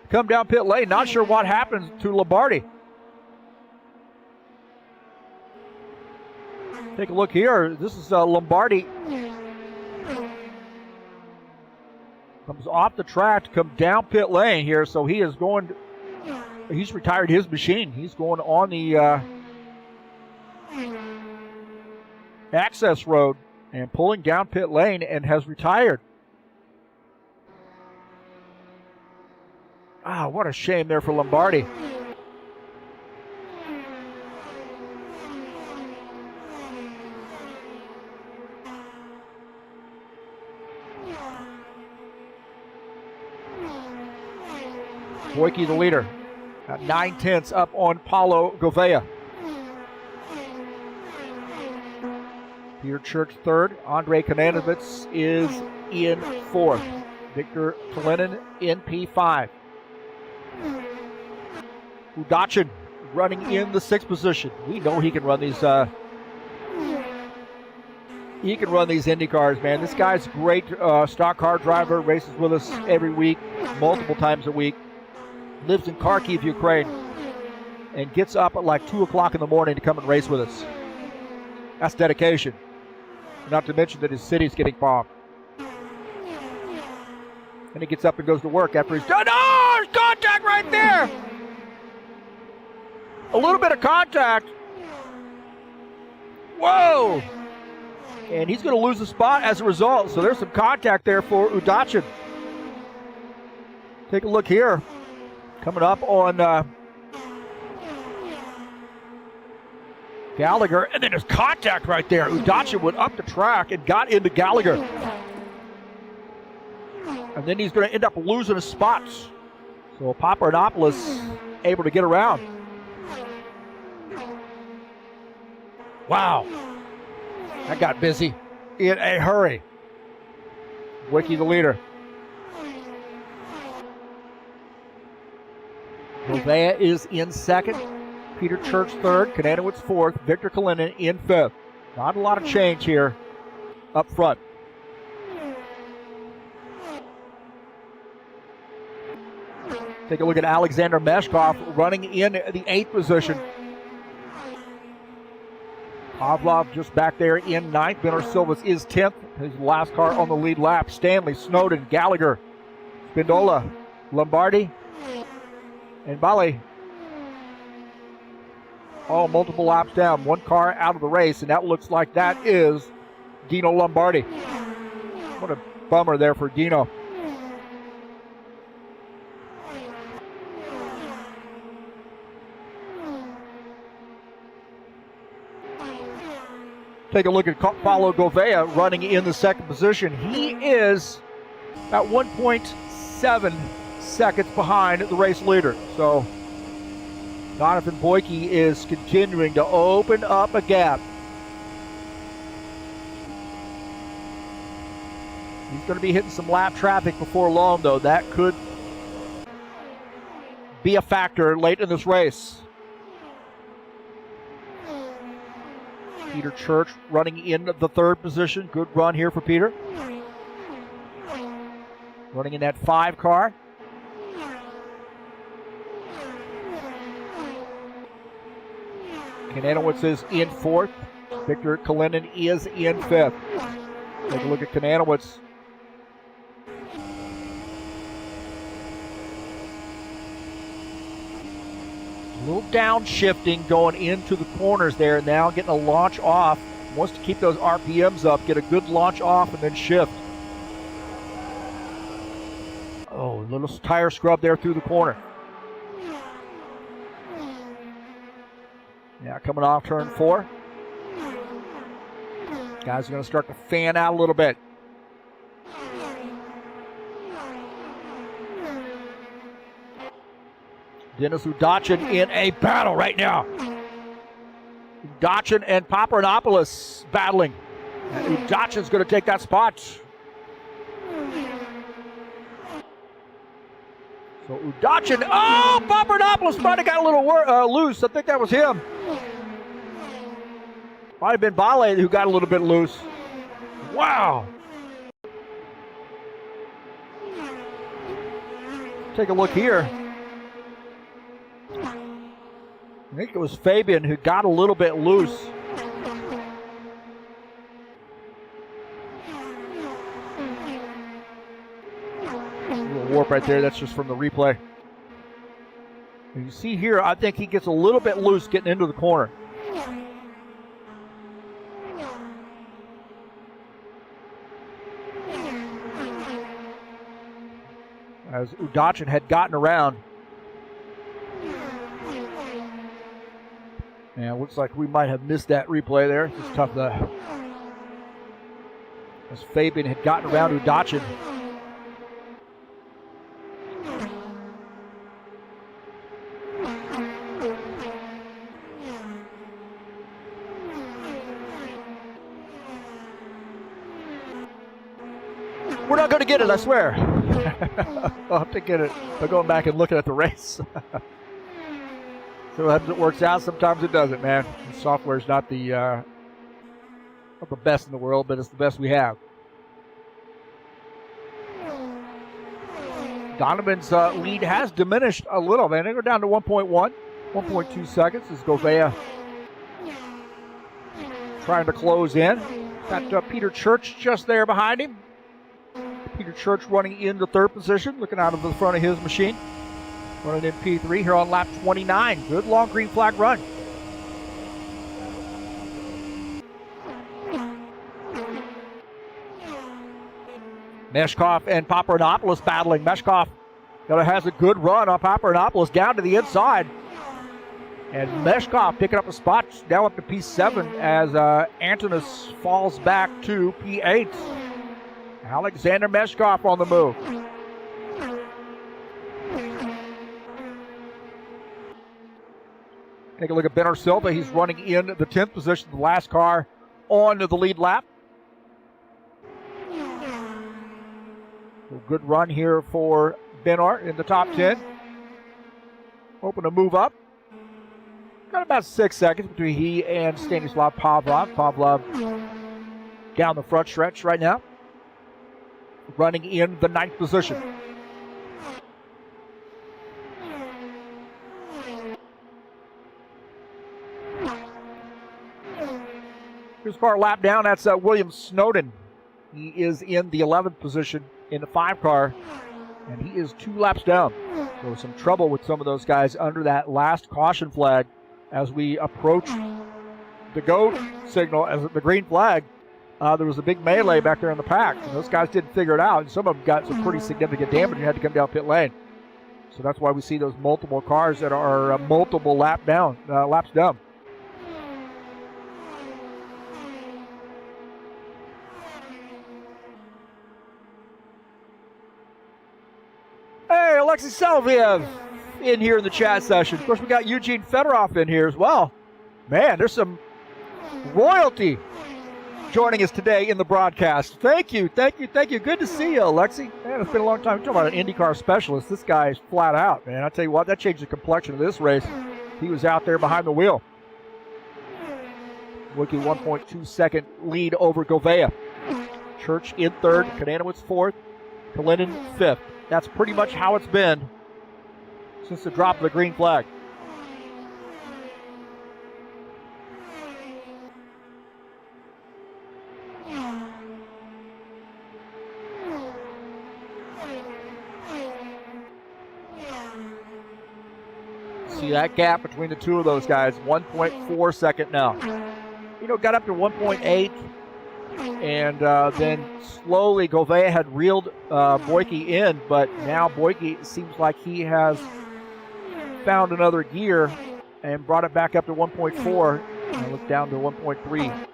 come down pit lane. Not sure what happened to Lombardi. Take a look here. This is Lombardi. Comes off the track to come down pit lane here, so he is going. He's retired his machine. He's going on the access road and pulling down pit lane and has retired. What a shame there for Lombardi. Boyke the leader, 9/10 up on Paulo Gouveia. Peter Church third. Andre Konanovitz is in fourth. Victor Kalinin in P5. Udachin running in the sixth position. We know he can run these. He can run these Indy cars, man. This guy's a great stock car driver. Races with us every week, multiple times a week. Lives in Kharkiv, Ukraine, and gets up at like 2 o'clock in the morning to come and race with us. That's dedication. Not to mention that his city's getting bombed. And he gets up and goes to work after he's done. Oh, there's contact right there. A little bit of contact. Whoa. And he's going to lose the spot as a result. So there's some contact there for Udachin. Take a look here. Coming up on Gallagher, and then there's contact right there. Udachin went up the track and got into Gallagher. And then he's going to end up losing his spots. So Papadopoulos able to get around. Wow. That got busy in a hurry. Boyke the leader. Gouveia is in second. Peter Church third. Konanovitz fourth. Victor Kalinin in fifth. Not a lot of change here up front. Take a look at Alexander Meshkoff running in the eighth position. Pavlov just back there in ninth. Bernard Silva is 10th. His last car on the lead lap. Stanley, Snowden, Gallagher, Spindola, Lombardi, and Bali. All multiple laps down. One car out of the race, and that looks like that is Dino Lombardi. What a bummer there for Dino. Take a look at Paulo Gouveia running in the second position. He is at 1.7 seconds behind the race leader. So Jonathan Boyke is continuing to open up a gap. He's going to be hitting some lap traffic before long, though. That could be a factor late in this race. Peter Church running in the third position. Good run here for Peter. Running in that 5 car. Konanovitz is in fourth. Victor Kalinin is in fifth. Take a look at Konanovitz. A little downshifting going into the corners there. Now getting a launch off. Wants to keep those RPMs up. Get a good launch off and then shift. Oh, little tire scrub there through the corner. Yeah, coming off turn 4. Guys are going to start to fan out a little bit. Dennis Udachin in a battle right now. Udachin and Papadopoulos battling. And Udachin's going to take that spot. So Udachin, oh, Papadopoulos might have got a little loose. I think that was him. Might have been Bale who got a little bit loose. Wow. Take a look here. I think it was Fabian who got a little bit loose. A little warp right there. That's just from the replay. And you see here, I think he gets a little bit loose getting into the corner. As Udachin had gotten around. And looks like we might have missed that replay there. It's tough to. As Fabian had gotten around Udachin. We're not going to get it, I swear. I'll have to get it by going back and looking at the race. Sometimes it works out, sometimes it doesn't, man. The software's not the best in the world, but it's the best we have. Donovan's lead has diminished a little, man. They go down to 1.1, 1.2 seconds as Gouveia trying to close in. Got Peter Church just there behind him. Peter Church running into third position, looking out of the front of his machine. Running in P3 here on lap 29. Good long green flag run. Meshkov and Papadopoulos battling. Meshkov has a good run on Papadopoulos down to the inside. And Meshkov picking up a spot down up to P7 as Antonis falls back to P8. Alexander Meshkov on the move. Take a look at Benner Silva. He's running in the 10th position, the last car on to the lead lap. A good run here for Benner in the top 10. Hoping to move up. Got about 6 seconds between he and Stanislav Pavlov. Pavlov down the front stretch right now. Running in the 9th position. Here's car lap down. That's William Snowden. He is in the 11th position in the 5 car, and he is 2 laps down. So some trouble with some of those guys under that last caution flag as we approach the go signal as the green flag. There was a big melee back there in the pack, and those guys didn't figure it out, and some of them got some pretty significant damage and had to come down pit lane. So that's why we see those multiple cars that are multiple laps down. Hey, Alexei Saloviev in here in the chat session. Of course, we got Eugene Fedorov in here as well. Man, there's some royalty joining us today in the broadcast. Thank you. Good to see you, Alexei. Man, it's been a long time. You're talking about an IndyCar specialist. This guy is flat out, man. I tell you what, that changed the complexion of this race. He was out there behind the wheel. Wookie 1.2 second lead over Gouveia. Church in 3rd, Kananowicz 4th, Kalinin 5th. That's pretty much how it's been since the drop of the green flag. See that gap between the two of those guys, 1.4 second now. Got up to 1.8, and then slowly Gouveia had reeled Boyke in, but now Boyke seems like he has found another gear and brought it back up to 1.4, and look down to 1.3.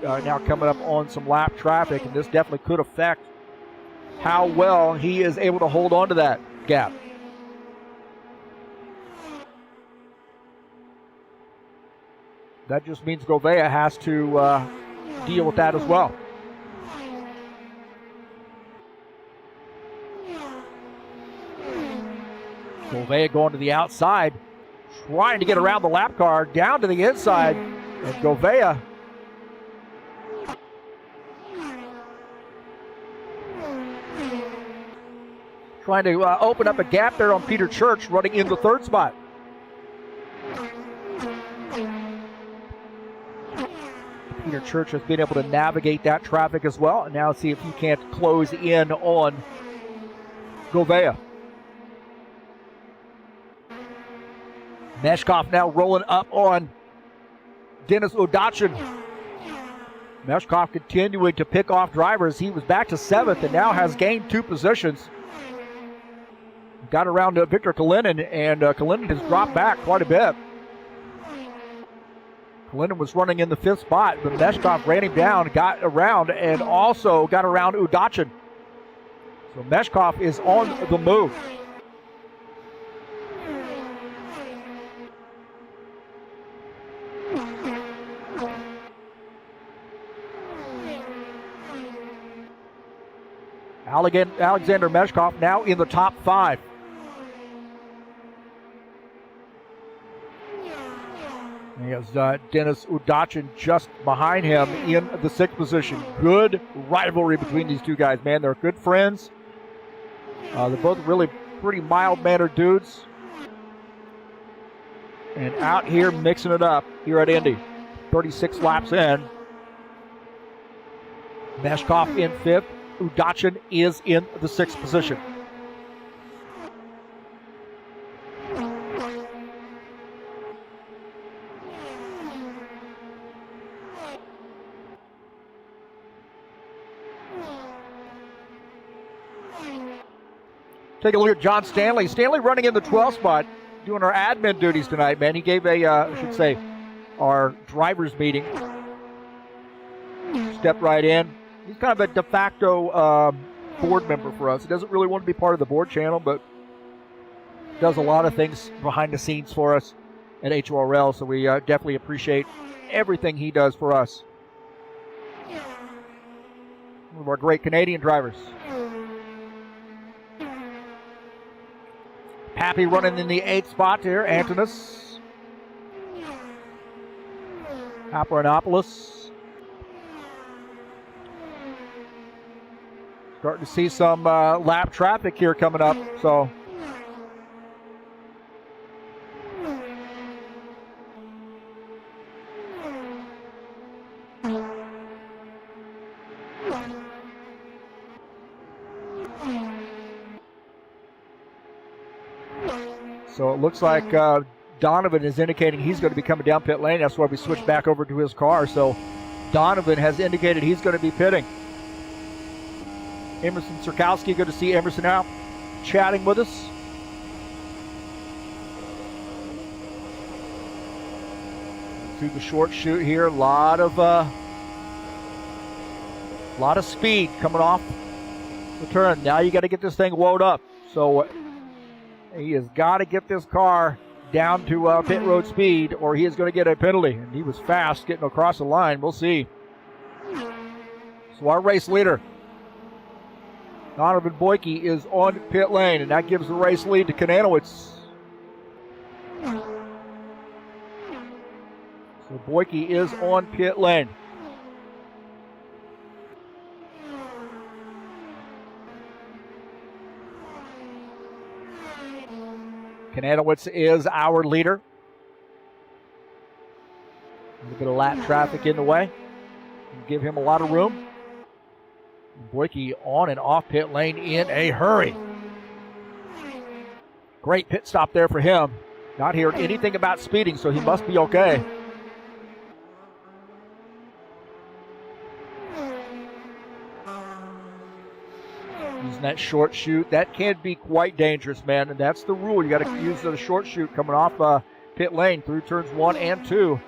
Now coming up on some lap traffic, and this definitely could affect how well he is able to hold on to that gap. That just means Gouveia has to deal with that as well. Gouveia going to the outside, trying to get around the lap car, down to the inside, and Gouveia trying to open up a gap there on Peter Church, running in the third spot. Peter Church has been able to navigate that traffic as well, and now see if he can't close in on Gouveia. Meshkov now rolling up on Dennis Udachin. Meshkov continuing to pick off drivers. He was back to 7th and now has gained 2 positions. Got around Victor Kalinin, and Kalinin has dropped back quite a bit. Kalinin was running in the 5th spot, but Meshkov ran him down, got around, and also got around Udachin. So Meshkov is on the move. Alexander Meshkov now in the top 5. He has Dennis Udachin just behind him in the 6th position. Good rivalry between these two guys, man. They're good friends. They're both really pretty mild-mannered dudes. And out here mixing it up here at Indy. 36 laps in. Meshkov in 5th. Udachin is in the 6th position. Take a look at John Stanley. Stanley running in the 12th spot, doing our admin duties tonight, man. He gave our drivers meeting. Stepped right in. He's kind of a de facto board member for us. He doesn't really want to be part of the board channel, but does a lot of things behind the scenes for us at HORL, so we definitely appreciate everything he does for us. One of our great Canadian drivers. Pappy running in the 8th spot here, Antonis. Paparanopoulos. Starting to see some lap traffic here coming up, so. So it looks like Donovan is indicating he's going to be coming down pit lane. That's why we switched back over to his car. So Donovan has indicated he's going to be pitting. Emerson Sirkowski, good to see Emerson out chatting with us. Through the short chute here, a lot of speed coming off the turn. Now you got to get this thing wound up. So he has got to get this car down to pit road speed, or he is going to get a penalty. And he was fast getting across the line. We'll see. So our race leader, Donovan Boyke, is on pit lane, and that gives the race lead to Kananowicz. So Boyke is on pit lane. Kananowicz is our leader. A little bit of lap traffic in the way. Give him a lot of room. Boyke on and off pit lane in a hurry. Great pit stop there for him. Not hearing anything about speeding, so he must be okay. Using that short chute, that can be quite dangerous, man, and that's the rule. You got to use the short chute coming off pit lane through turns 1 and 2.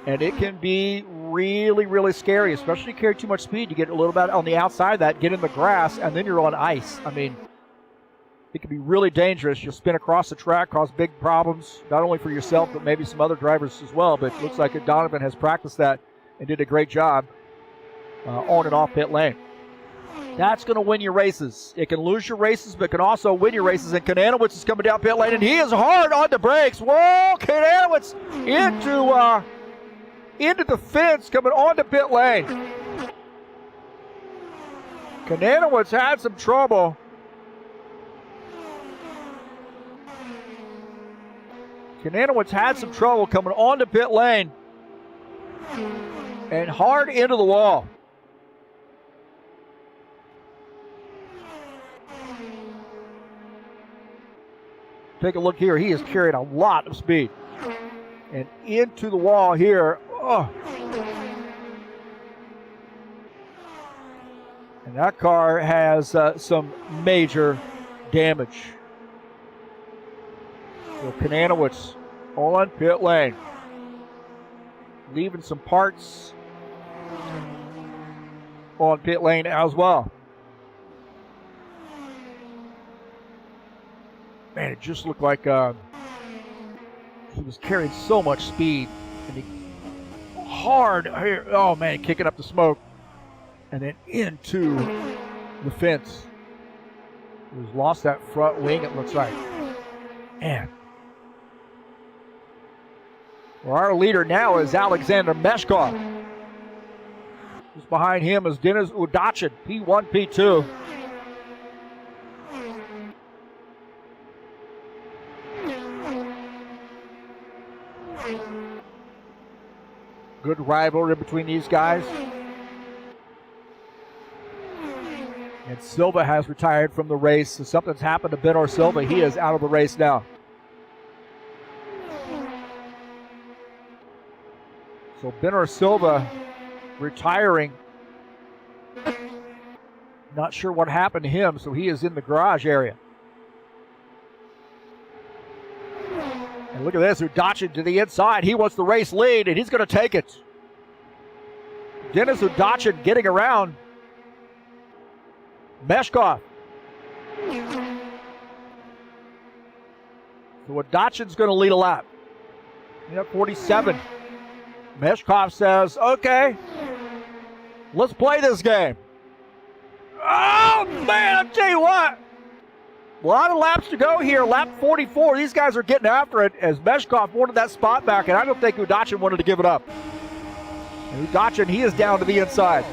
And it can be really, really scary, especially if you carry too much speed. You get a little bit on the outside of that, get in the grass, and then you're on ice. I mean, it can be really dangerous. You'll spin across the track, cause big problems, not only for yourself, but maybe some other drivers as well. But it looks like Donovan has practiced that and did a great job on and off pit lane. That's going to win your races. It can lose your races, but can also win your races. And Kananowicz is coming down pit lane, and he is hard on the brakes. Whoa, Kananowicz into the fence, coming onto pit lane. Kananowicz had some trouble. Kananowicz had some trouble coming onto pit lane and hard into the wall. Take a look here. He is carrying a lot of speed. And into the wall here. Oh. And that car has some major damage. So Kananowicz on pit lane. Leaving some parts on pit lane as well. Man, it just looked like he was carrying so much speed. And he hard here. Oh, man, kicking up the smoke. And then into the fence. He's lost that front wing, it looks like. Man. Well, our leader now is Alexander Meshkov. Just behind him is Denis Udachin, P1, P2. Good rivalry between these guys. And Silva has retired from the race. So something's happened to Benor Silva. He is out of the race now. So Benor Silva retiring. Not sure what happened to him, so he is in the garage area. And look at this, Udachin to the inside. He wants the race lead, and he's going to take it. Denis Udachin getting around Meshkov. So Udachin's going to lead a lap. 47. Meshkov says, okay, let's play this game. Oh, man, I'll tell you what. A lot of laps to go here. Lap 44. These guys are getting after it as Meshkov wanted that spot back, and I don't think Udachin wanted to give it up. And Udachin, he is down to the inside.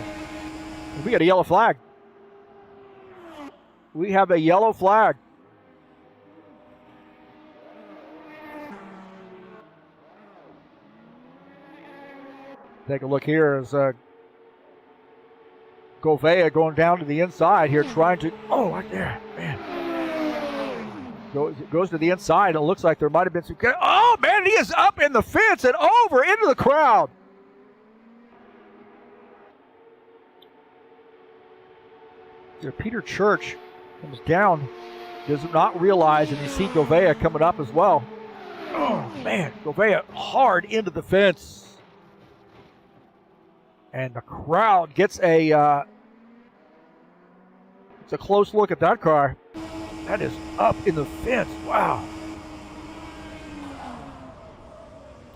We got a yellow flag. We have a yellow flag. Take a look here as Govea going down to the inside here, trying to, oh, right there, man. Goes to the inside. It looks like there might have been some, oh, man, he is up in the fence and over into the crowd. There, Peter Church comes down, does not realize, and you see Govea coming up as well. Oh, man, Govea hard into the fence. And the crowd gets a close look at that car. That is up in the fence. Wow.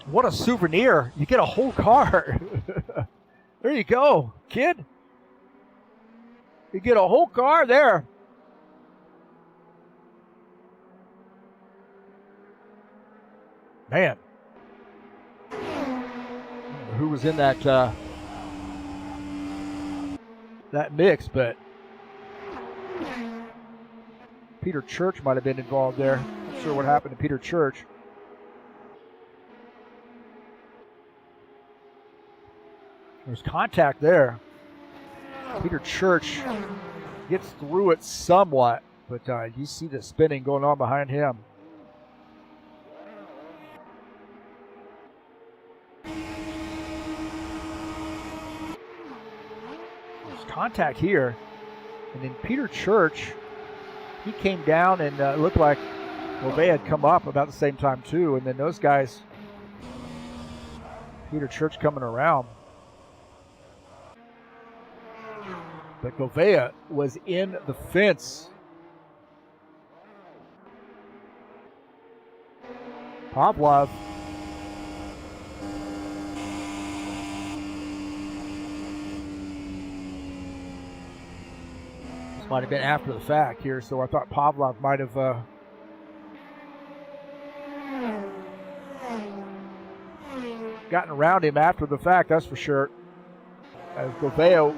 What a souvenir. You get a whole car. There you go, kid. You get a whole car there. Man. I don't know who was in that that mix, but Peter Church might have been involved there. Not sure what happened to Peter Church. There's contact there. Peter Church gets through it somewhat, but you see the spinning going on behind him. Contact here, and then Peter Church, he came down and it looked like Govea had come up about the same time too, and then those guys, Peter Church coming around. But Govea was in the fence. Pavlov. This might have been after the fact here, so I thought Pavlov might have gotten around him after the fact, that's for sure. As Goveo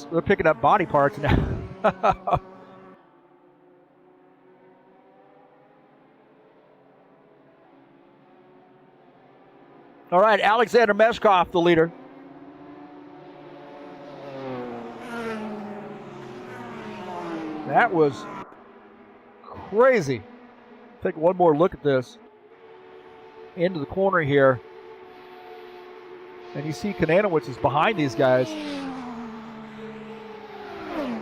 they're picking up body parts now. All right, Alexander Meshkov, the leader. That was crazy. Take one more look at this. Into the corner here. And you see Kananowicz is behind these guys. And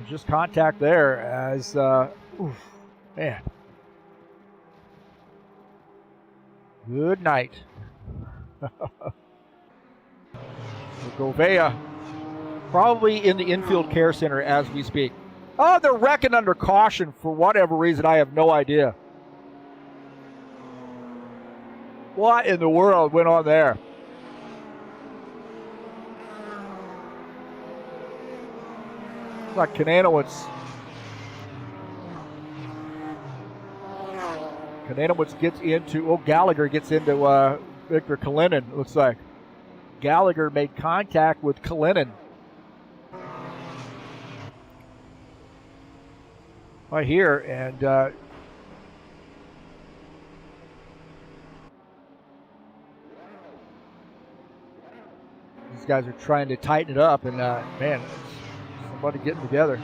just contact there as, man. Good night. Govea probably in the infield care center as we speak. Oh, they're wrecking under caution for whatever reason. I have no idea. What in the world went on there? It's like Kananowicz. Kananowicz gets into, Gallagher gets into Victor Kalinin, it looks like. Gallagher made contact with Kalinin. Right here, and these guys are trying to tighten it up, and man, somebody getting together.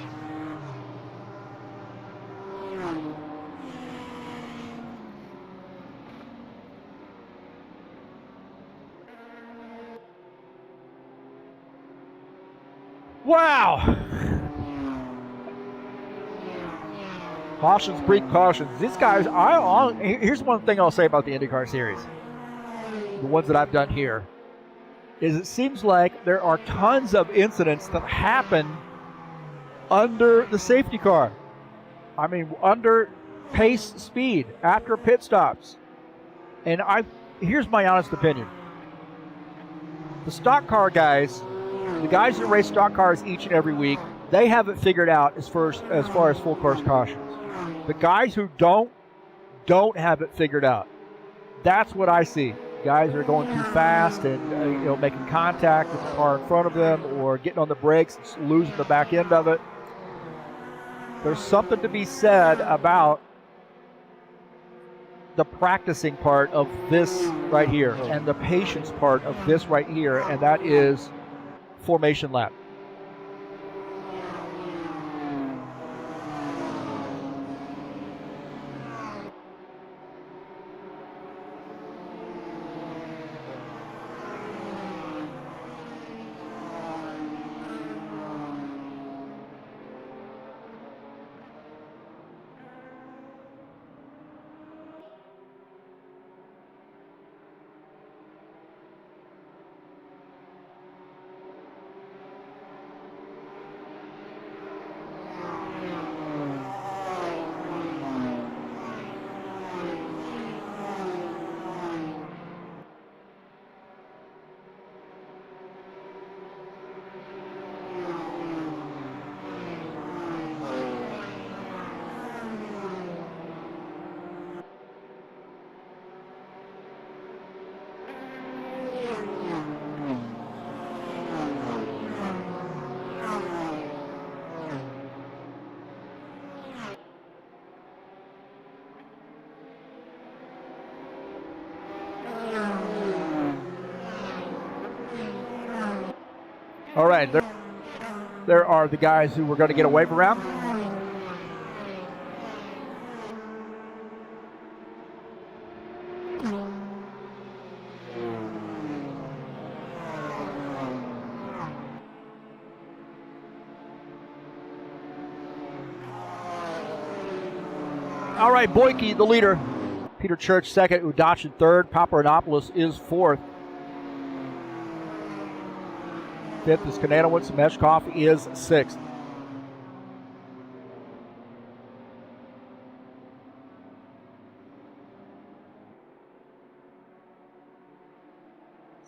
Wow! Cautions, precautions. These guys, here's one thing I'll say about the IndyCar series, the ones that I've done here, is it seems like there are tons of incidents that happen under the safety car. I mean, under pace speed, after pit stops. And here's my honest opinion. The stock car guys, the guys that race stock cars each and every week, they have it figured out as far as full course cautions. The guys who don't have it figured out. That's what I see. Guys are going too fast and making contact with the car in front of them or getting on the brakes and losing the back end of it. There's something to be said about the practicing part of this right here and the patience part of this right here, and that is formation lap. All right, there are the guys who were going to get a wave around. All right, Boyke, the leader. Peter Church second, Udachin third, Paparanopoulos is fourth. Fifth is Kananowicz. Meshkov is sixth.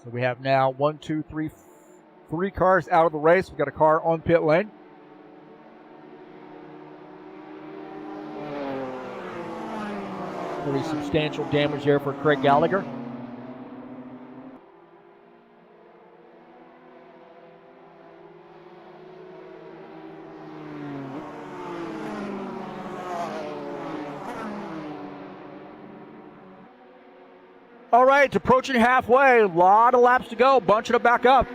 So we have now 3 cars out of the race. We've got a car on pit lane. Pretty substantial damage there for Craig Gallagher. All right, it's approaching halfway. A lot of laps to go. Bunching it back up.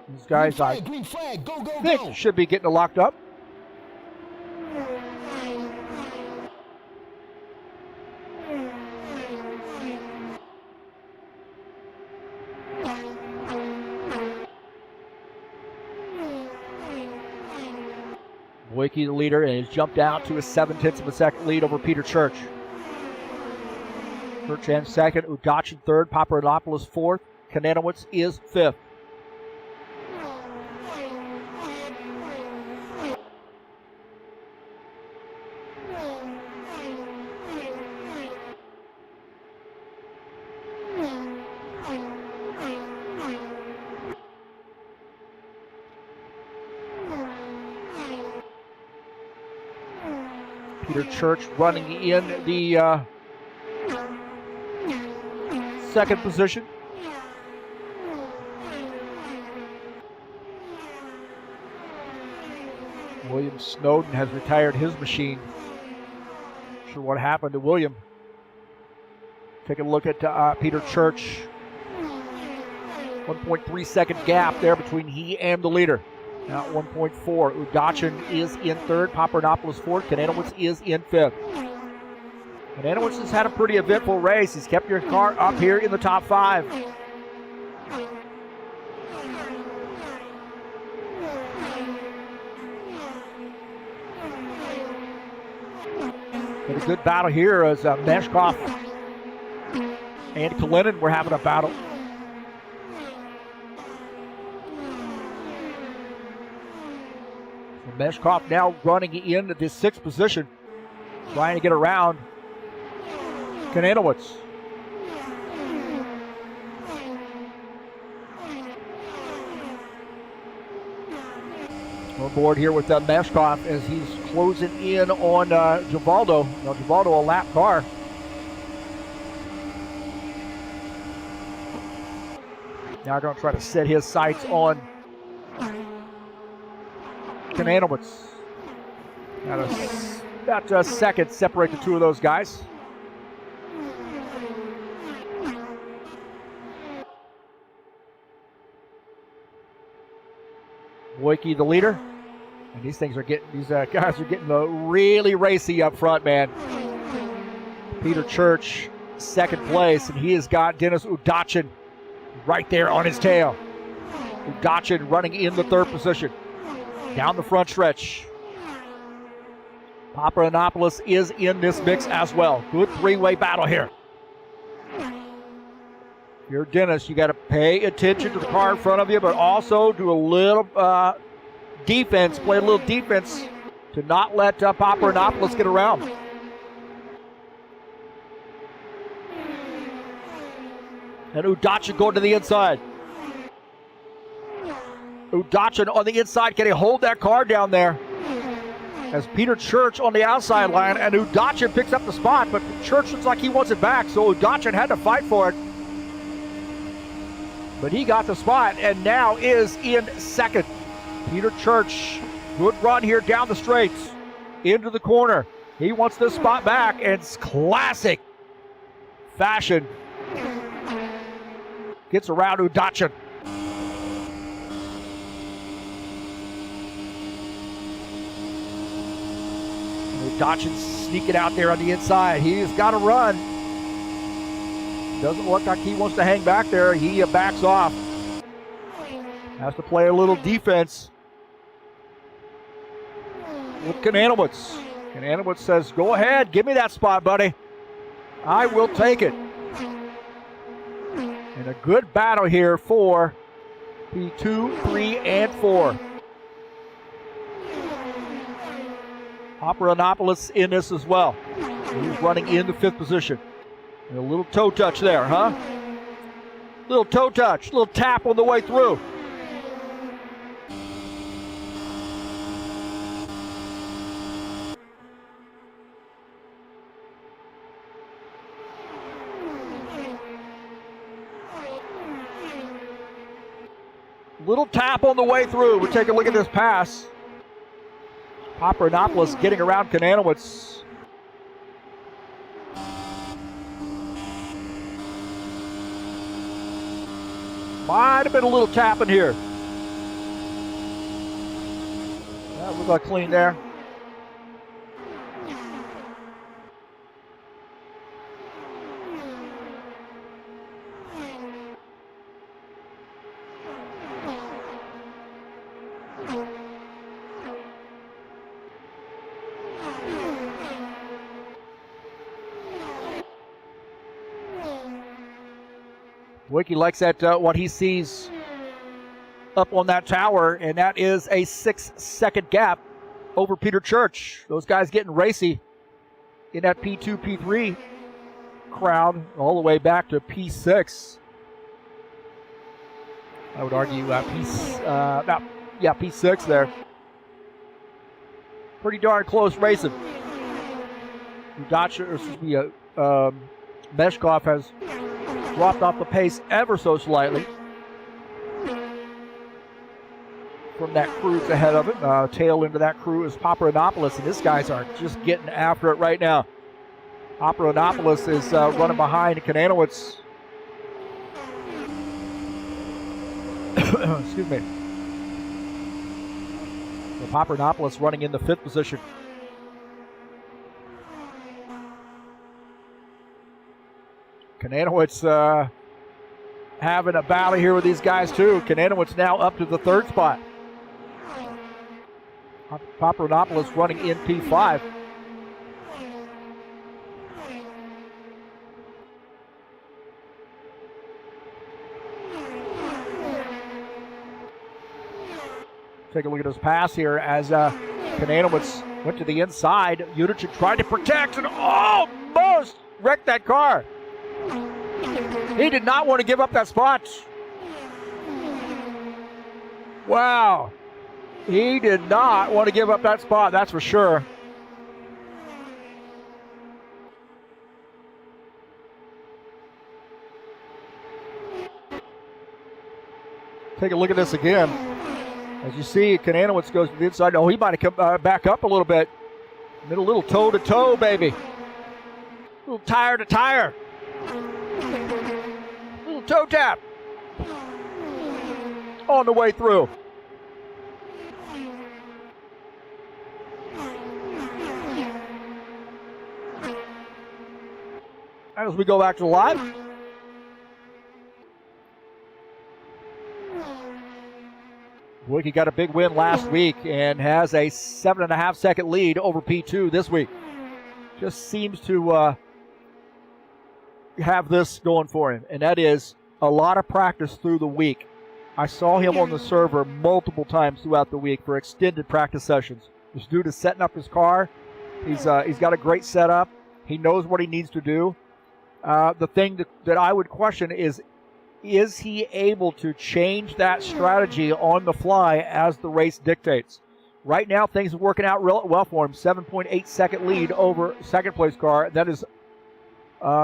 These guys, green flag, go, go, think go. Should be getting locked up. Boyke, the leader, and he's jumped out to a 7/10 of a second lead over Peter Church. Church in second, Udachin third, Papadopoulos fourth, Kananowicz is fifth. Peter Church running in the second position. William Snowden has retired his machine. Not sure what happened to William. Take a look at Peter Church. 1.3 second gap there between he and the leader. Now 1.4. Udachin is in third. Papadopoulos fourth. Kananowicz is in fifth. Kananowicz has had a pretty eventful race. He's kept your car up here in the top 5. But a good battle here as Meshkoff and Kalinin were having a battle. Meshkoff now running into this 6th position, trying to get around Kananowicz. On board here with Meshkoff as he's closing in on Givaldo. Now Givaldo, a lap car. Now going to try to set his sights on Kananowicz. About a second separate the two of those guys. Boyke, the leader, and these guys are getting really racy up front, man. Peter Church, second place, and he has got Dennis Udachin right there on his tail. Udachin running in the 3rd position. Down the front stretch. Papadopoulos is in this mix as well. Good 3-way battle here. You're Dennis, you got to pay attention to the car in front of you, but also do a little defense, play a little defense to not let Papadopoulos get around. And Udachin going to the inside. Udachin on the inside, can he hold that car down there? As Peter Church on the outside line, and Udachin picks up the spot, but Church looks like he wants it back, so Udachin had to fight for it. But he got the spot, and now is in second. Peter Church, good run here down the straights, into the corner. He wants this spot back, and it's classic fashion. Gets around Udachin. Udachin sneaking out there on the inside. He's got to run. Doesn't look like he wants to hang back there. He backs off. Has to play a little defense with Kananowicz. Kananowicz says, go ahead, give me that spot, buddy. I will take it. And a good battle here for P2, 3, and 4. Indianapolis in this as well. He's running in the 5th position. And a little toe touch there, huh? Little toe touch, little tap on the way through. Little tap on the way through. We'll take a look at this pass. Indianapolis getting around Kananowicz. Might have been a little tap in here. That looked like clean there. Wiki likes that what he sees up on that tower, and that is a 6-second gap over Peter Church. Those guys getting racy in that P2, P3 crowd all the way back to P6. I would argue P6 there. Pretty darn close racing. Meshkov has dropped off the pace ever so slightly from that cruise ahead of him. Tail into that crew is Indianapolis, and these guys are just getting after it right now. Indianapolis is running behind Kananowicz. Excuse me. So Indianapolis running in the 5th position. Kananowicz having a battle here with these guys too. Kananowicz now up to the 3rd spot. Indianapolis running in P5. Take a look at his pass here as Kananowicz went to the inside. Udichin tried to protect and almost wrecked that car. He did not want to give up that spot. Wow. He did not want to give up that spot, that's for sure. Take a look at this again. As you see, Kananowicz goes to the inside. Oh, he might have come back up a little bit. A little toe-to-toe, baby. A little tire-to-tire. Little toe tap on the way through. As we go back to live. Wiki got a big win last week and has a 7.5-second lead over P2 this week. Just seems to have this going for him, and that is a lot of practice through the week. I saw him on the server multiple times throughout the week for extended practice sessions. This dude is setting up his car. He's got a great setup. He knows what he needs to do. The thing that I would question is he able to change that strategy on the fly as the race dictates? Right now, things are working out real well for him. 7.8-second lead over second place car. That is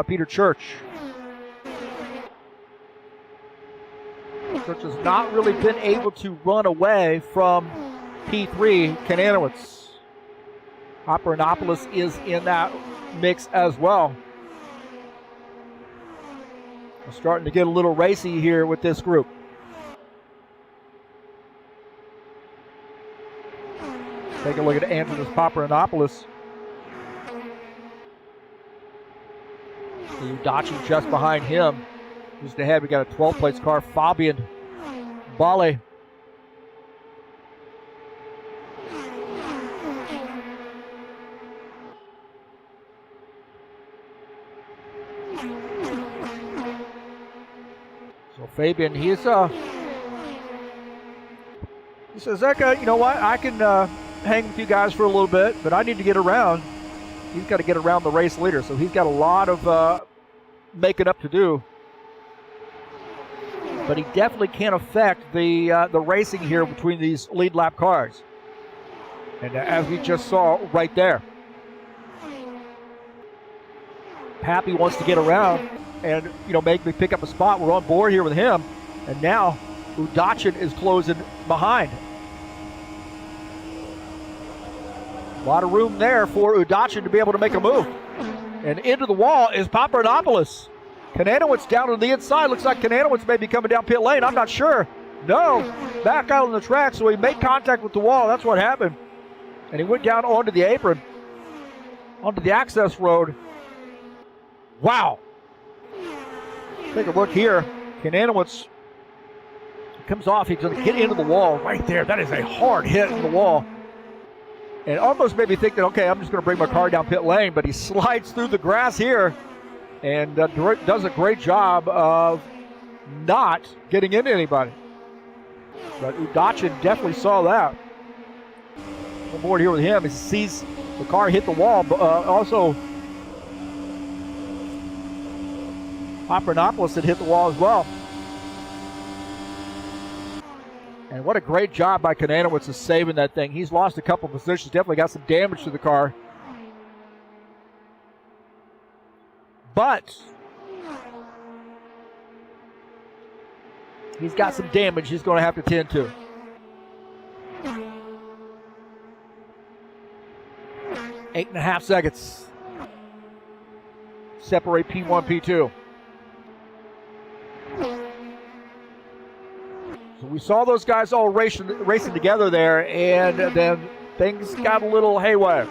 Peter Church. Church has not really been able to run away from P3 Kananowicz. Indianapolis is in that mix as well. We're starting to get a little racy here with this group. Take a look at Andrews Indianapolis. Udachi just behind him. Just ahead, we got a 12th place car, Fabian Bale. So Fabian, he says, Zeka, you know what? I can hang with you guys for a little bit, but I need to get around. He's got to get around the race leader, so he's got a lot of making up to do. But he definitely can affect the racing here between these lead lap cars. And as we just saw right there, Pappy wants to get around and, make me pick up a spot. We're on board here with him. And now Udachin is closing behind. A lot of room there for Udachin to be able to make a move. And into the wall is Papadopoulos. Kananowicz down on the inside. Looks like Kananowicz may be coming down pit lane. I'm not sure. No, back out on the track, so he made contact with the wall. That's what happened. And he went down onto the apron, onto the access road. Wow. Take a look here. Kananowicz comes off. He's going to get into the wall right there. That is a hard hit in the wall. And it almost made me think that, okay, I'm just going to bring my car down pit lane, but he slides through the grass here and does a great job of not getting into anybody. But Udachin definitely saw that. On board here with him, he sees the car hit the wall, but also Papadopoulos had hit the wall as well. And what a great job by Kananowicz of saving that thing. He's lost a couple positions, definitely got some damage to the car. But he's got some damage he's going to have to tend to. Eight and a half seconds separate P1, P2. So we saw those guys all racing together there, and then things got a little haywire.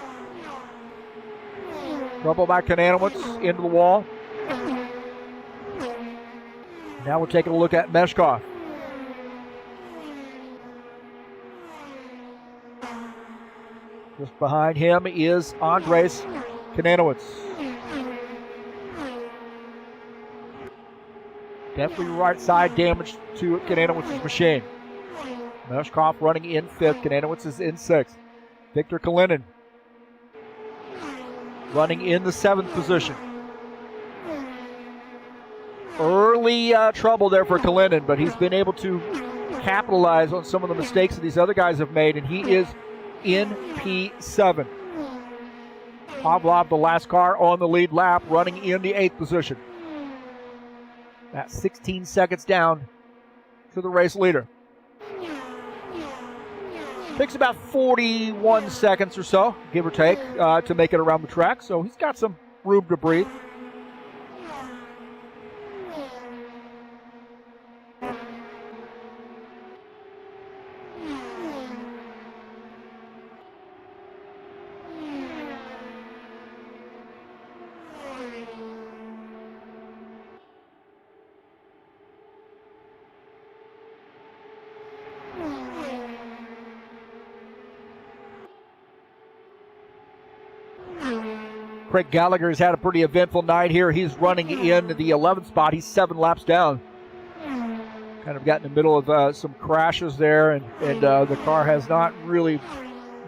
Trouble by Kananowicz into the wall. Now we're taking a look at Meshkov. Just behind him is Andres Kananowicz. Definitely right side damage to Kananowicz's machine. Meshkov running in fifth. Kananowicz is in sixth. Victor Kalinin running in the seventh position. Early trouble there for Kalinin, but he's been able to capitalize on some of the mistakes that these other guys have made, and he is in P7. Pavlov, the last car on the lead lap, running in the eighth position. That's 16 seconds down to the race leader. Takes about 41 seconds or so, give or take, to make it around the track. So he's got some room to breathe. Craig Gallagher has had a pretty eventful night here. He's running in the 11th spot. He's 7 laps down. Kind of got in the middle of some crashes there, and the car has not really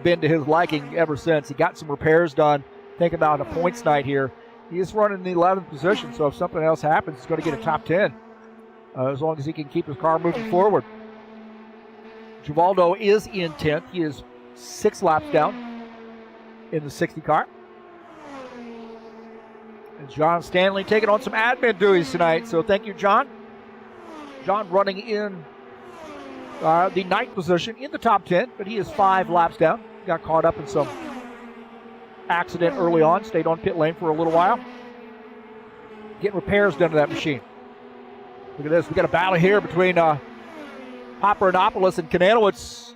been to his liking ever since. He got some repairs done. Think about a points night here. He is running in the 11th position, so if something else happens, he's going to get a top 10, as long as he can keep his car moving forward. Givaldo is in 10th. He is 6 laps down in the 60 car. And John Stanley taking on some admin duties tonight, so thank you, John. John running in the 9th position in the top 10, but he is 5 laps down. Got caught up in some accident early on, stayed on pit lane for a little while. Getting repairs done to that machine. Look at this, we got a battle here between Papadopoulos and Kananowicz.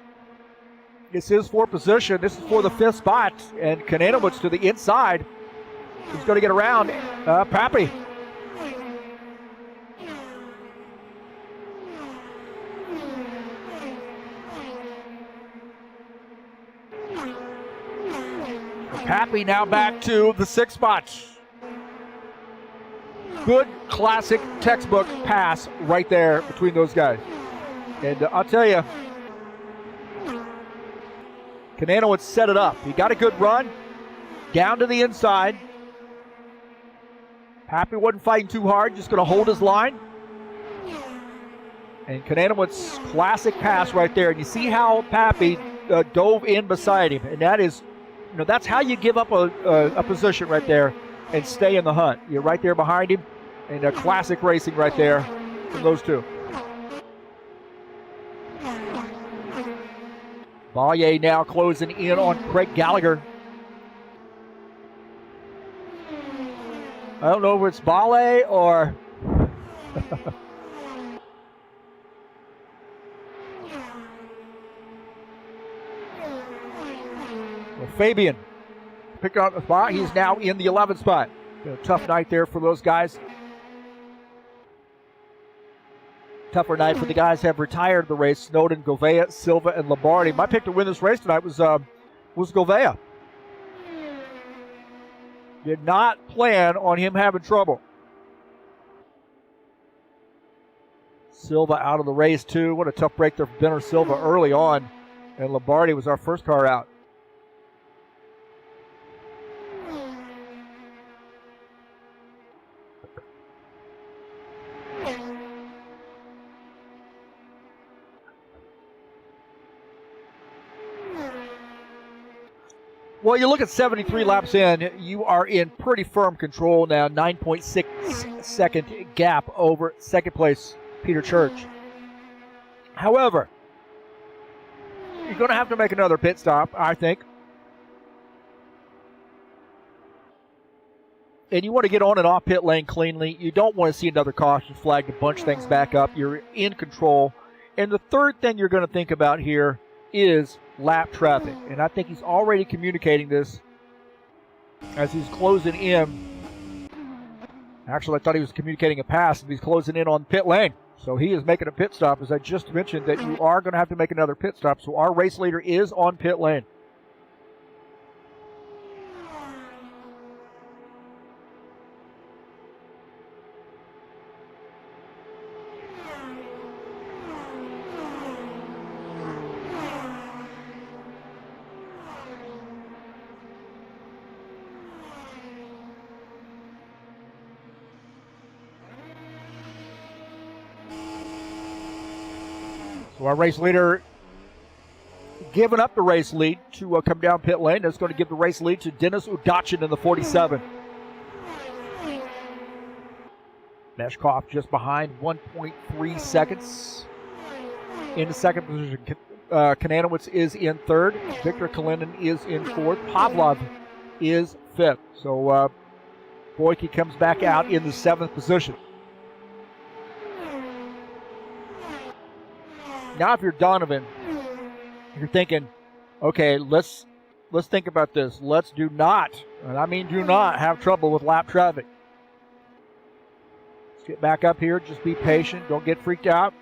It's his 4th position. This is for the 5th spot, and Kananowicz to the inside. He's going to get around Pappy. Pappy now back to the 6th spot. Good classic textbook pass right there between those guys. And I'll tell you, Kananowicz set it up. He got a good run. Down to the inside. Pappy wasn't fighting too hard, just going to hold his line. And Kananowicz, classic pass right there. And you see how Pappy dove in beside him. And that is, that's how you give up a position right there and stay in the hunt. You're right there behind him. And classic racing right there from those two. Ballier now closing in on Craig Gallagher. I don't know if it's Ballier or... well, Fabian picked out the spot. He's now in the 11th spot. A tough night there for those guys. Tougher night for the guys who have retired the race. Snowden, Govea, Silva, and Lombardi. My pick to win this race tonight was Govea. Did not plan on him having trouble. Silva out of the race too. What a tough break there for Benner Silva early on. And Lombardi was our first car out. Well, you look at 73 laps in, you are in pretty firm control now. 9.6 second gap over second place Peter Church. However, you're going to have to make another pit stop, I think. And you want to get on and off pit lane cleanly. You don't want to see another caution flag to bunch things back up. You're in control. And the third thing you're going to think about here is lap traffic. And I think he's already communicating this as he's closing in. Actually, I thought he was communicating a pass, and he's closing in on pit lane. So he is making a pit stop, as I just mentioned, that you are going to have to make another pit stop. So our race leader is on pit lane. So our race leader giving up the race lead to come down pit lane. That's going to give the race lead to Dennis Udachin in the 47. Meshkoff just behind, 1.3 seconds. In the second position, Kananowicz is in third. Victor Kalinin is in fourth. Pavlov is fifth. So Boyke comes back out in the seventh position. Now if you're Donovan, you're thinking, okay, let's think about this. Let's do not, and I mean do not, have trouble with lap traffic. Let's get back up here. Just be patient. Don't get freaked out.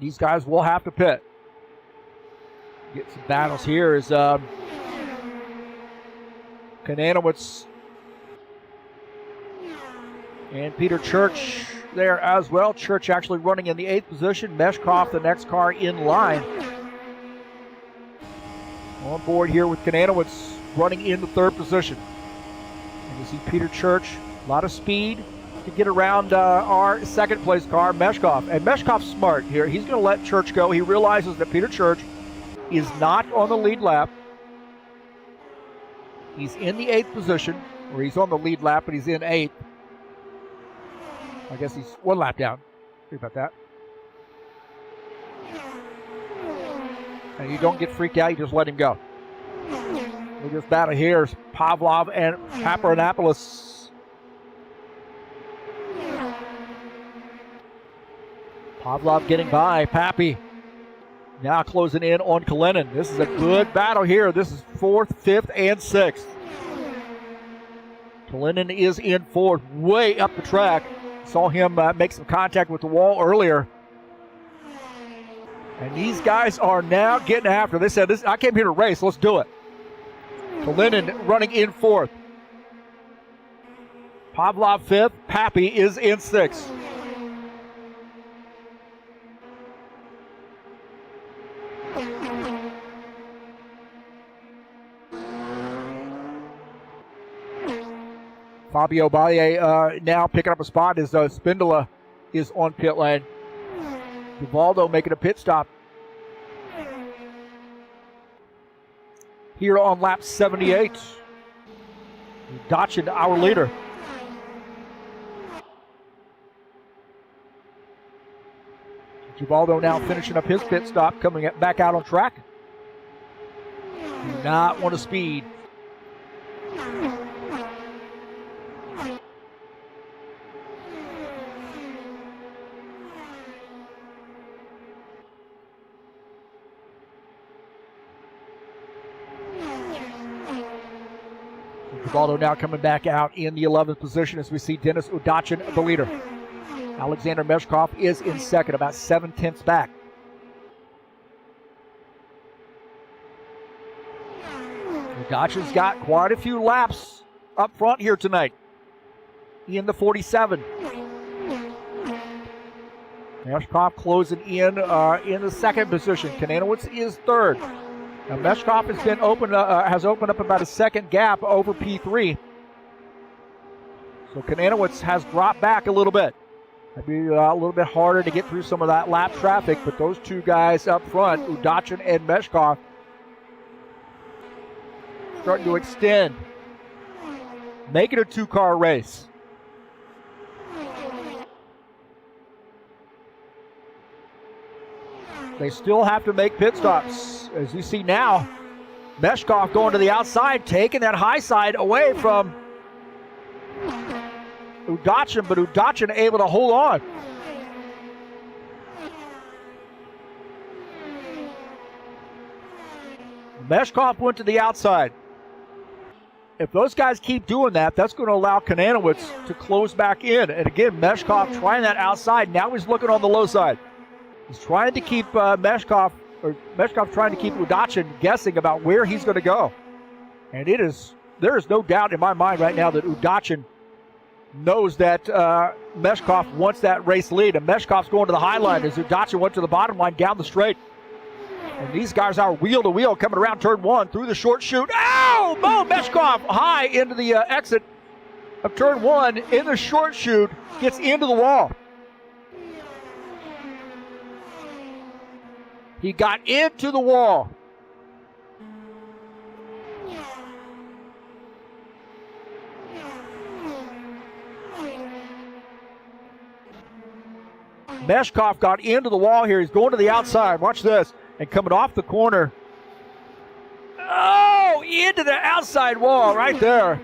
These guys will have to pit. Get some battles here as Kananowicz and Peter Church there as well. Church actually running in the 8th position. Meshkoff, the next car in line. On board here with Kananowicz running in the 3rd position. And you see Peter Church, a lot of speed to get around our 2nd place car, Meshkoff. And Meshkoff's smart here. He's going to let Church go. He realizes that Peter Church is not on the lead lap. He's in the 8th position, or he's on the lead lap, but he's in 8th. I guess he's 1 lap down. Think about that. And you don't get freaked out, you just let him go. Look at this battle here. Pavlov and Paparanopoulos. Pavlov getting by. Pappy now closing in on Kalinin. This is a good battle here. This is 4th, 5th, and 6th. Kalinin is in 4th, way up the track. Saw him make some contact with the wall earlier. And these guys are now getting after. They said, I came here to race. Let's do it. Kalinin running in 4th. Pavlov 5th. Pappy is in 6th. Fabio Baye now picking up a spot as Spindola is on pit lane. Duvaldo making a pit stop here on lap 78. Udachin, our leader. Duvaldo now finishing up his pit stop, coming back out on track. Do not want to speed. Duvaldo now coming back out in the 11th position as we see Dennis Udachin, the leader. Alexander Meshkov is in second, about 7/10 back. Udachin's got quite a few laps up front here tonight in the 47. Meshkov closing in the second position. Kananowicz is third. Now Meshkov has opened up about a second gap over P3. So Kananowicz has dropped back a little bit. It'd be a little bit harder to get through some of that lap traffic, but those two guys up front, Udachin and Meshkov, starting to extend. Make it a two-car race. They still have to make pit stops. As you see now, Meshkov going to the outside, taking that high side away from Udachin, but Udachin able to hold on. Meshkov went to the outside. If those guys keep doing that, that's going to allow Kananowicz to close back in. And again, Meshkov trying that outside. Now he's looking on the low side. He's trying to keep Meshkov trying to keep Udachin guessing about where he's going to go. And there is no doubt in my mind right now that Udachin knows that Meshkov wants that race lead. And Meshkov's going to the high line as Udachin went to the bottom line down the straight. And these guys are wheel to wheel coming around turn one through the short chute. Ow! Mo Meshkov high into the exit of turn one in the short chute, gets into the wall. He got into the wall. Meshkov got into the wall here. He's going to the outside. Watch this. And coming off the corner. Oh, into the outside wall right there.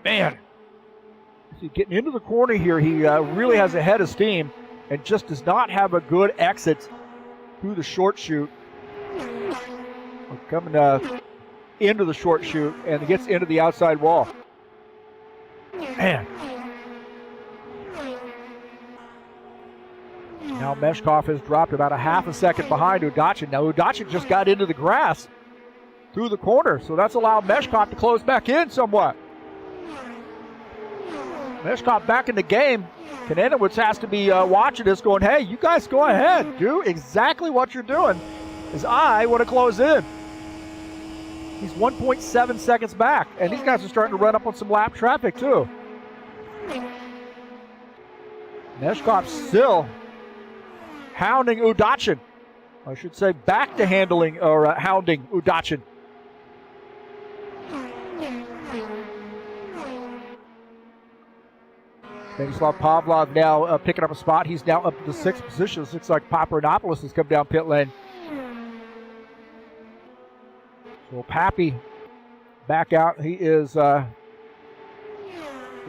Man. He's getting into the corner here. He really has a head of steam and just does not have a good exit through the short chute. Coming into the short chute and gets into the outside wall. Man. Now Meshkov has dropped about a half a second behind Udachin. Now Udachin just got into the grass through the corner, so that's allowed Meshkov to close back in somewhat. Meshkov back in the game. Kananowicz has to be watching this going, hey, you guys go ahead. Do exactly what you're doing as I want to close in. He's 1.7 seconds back, and these guys are starting to run up on some lap traffic too. Meshkov still hounding Udachin. I should say back to handling or hounding Udachin. Stanislav Pavlov now picking up a spot. He's now up to the 6th position. It looks like Papadopoulos has come down pit lane. So Pappy back out. He is 1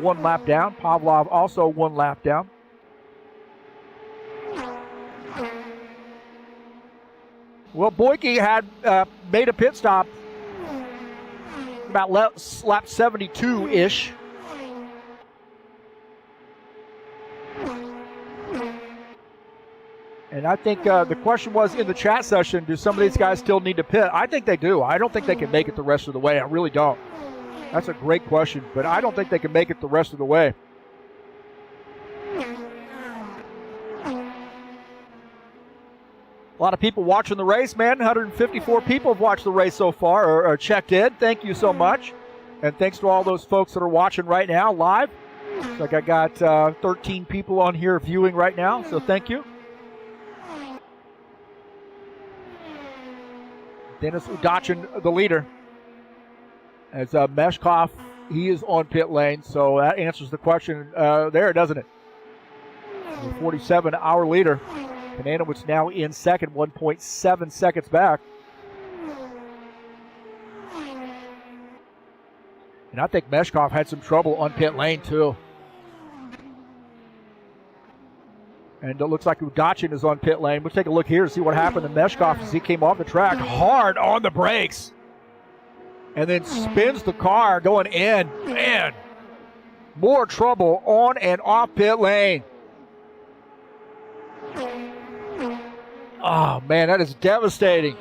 lap down. Pavlov also 1 lap down. Well, Boyke had made a pit stop about lap 72-ish. And I think the question was in the chat session, do some of these guys still need to pit? I think they do. I don't think they can make it the rest of the way. I really don't. That's a great question, but I don't think they can make it the rest of the way. A lot of people watching the race, man. 154 people have watched the race so far or checked in. Thank you so much. And thanks to all those folks that are watching right now live. Looks like I got 13 people on here viewing right now, so thank you. Dennis Udachin, the leader. As Meshkov, he is on pit lane, so that answers the question there, doesn't it? The 47, our leader. Kananowicz now in second, 1.7 seconds back. And I think Meshkov had some trouble on pit lane, too. And it looks like Udachin is on pit lane. We'll take a look here to see what happened to Meshkov as he came off the track hard on the brakes. And then spins the car going in. Man, more trouble on and off pit lane. Oh, man, that is devastating.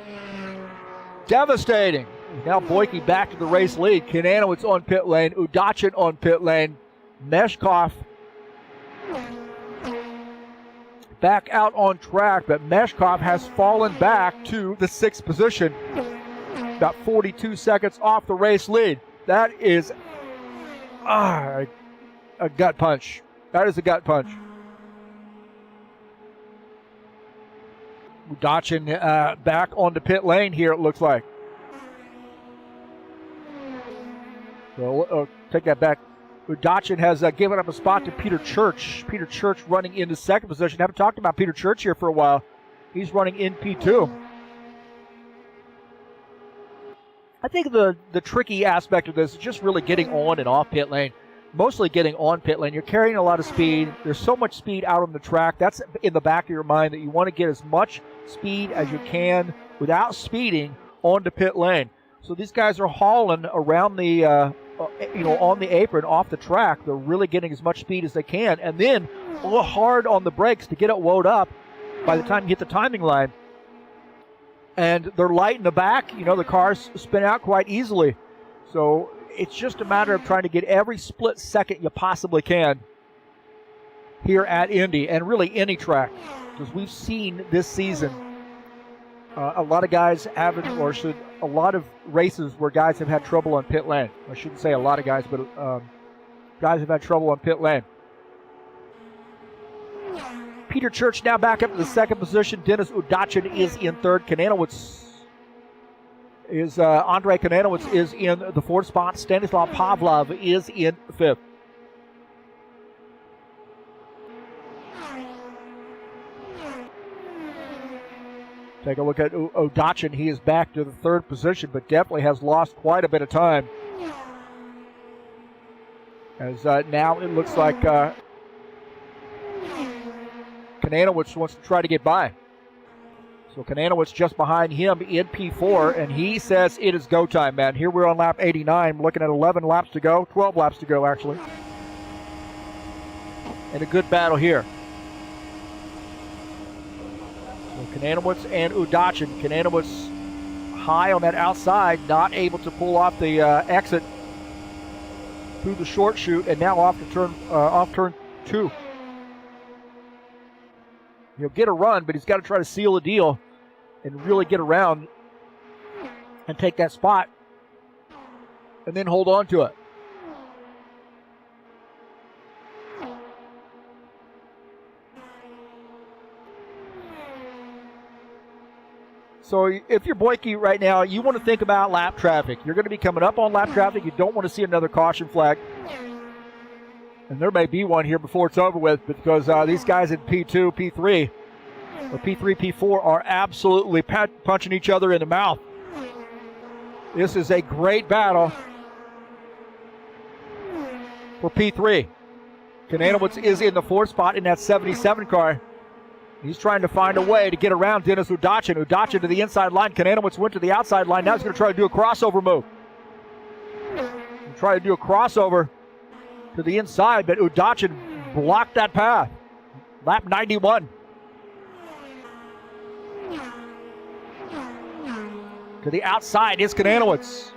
Devastating. Now Boyke back to the race lead. Kananowicz on pit lane. Udachin on pit lane. Meshkov back out on track, but Meshkov has fallen back to the 6th position. About 42 seconds off the race lead. That is a gut punch. That is a gut punch. Udachin back onto pit lane here, it looks like. So take that back. Udachin has given up a spot to Peter Church. Peter Church running into 2nd position. Haven't talked about Peter Church here for a while. He's running in P2. I think the tricky aspect of this is just really getting on and off pit lane. Mostly getting on pit lane. You're carrying a lot of speed. There's so much speed out on the track. That's in the back of your mind that you want to get as much speed as you can without speeding onto pit lane. So these guys are hauling around the, on the apron off the track. They're really getting as much speed as they can. And then a little hard on the brakes to get it wound up by the time you hit the timing line. And they're light in the back. The cars spin out quite easily. So it's just a matter of trying to get every split second you possibly can here at Indy and really any track. Because we've seen this season a lot of guys a lot of races where guys have had trouble on pit lane. I shouldn't say a lot of guys, but guys have had trouble on pit lane. Peter Church now back up to the 2nd position. Dennis Udachin is in 3rd. Andrei Kananowicz is in the 4th spot. Stanislav Pavlov is in 5th. Take a look at Udachin. He is back to the 3rd position, but definitely has lost quite a bit of time. As now it looks like Kananowicz wants to try to get by. So Kananowicz just behind him in P4, and he says it is go time, man. Here we're on lap 89, looking at 11 laps to go, 12 laps to go, actually. And a good battle here. So Kananowicz and Udachin. Kananowicz high on that outside, not able to pull off the exit through the short chute, and now off turn 2. He'll get a run, but he's got to try to seal the deal and really get around and take that spot and then hold on to it. So if you're Boyke right now, you want to think about lap traffic. You're going to be coming up on lap traffic. You don't want to see another caution flag. And there may be one here before it's over with, because these guys in P2, P3, or P3, P4 are absolutely punching each other in the mouth. This is a great battle for P3. Kananowicz is in the 4th spot in that 77 car. He's trying to find a way to get around Dennis Udachin. Udachin to the inside line. Kananowicz went to the outside line. Now he's going to try to do a crossover move. Try to do a crossover to the inside, but Udachin blocked that path. Lap 91. To the outside is Kananowicz.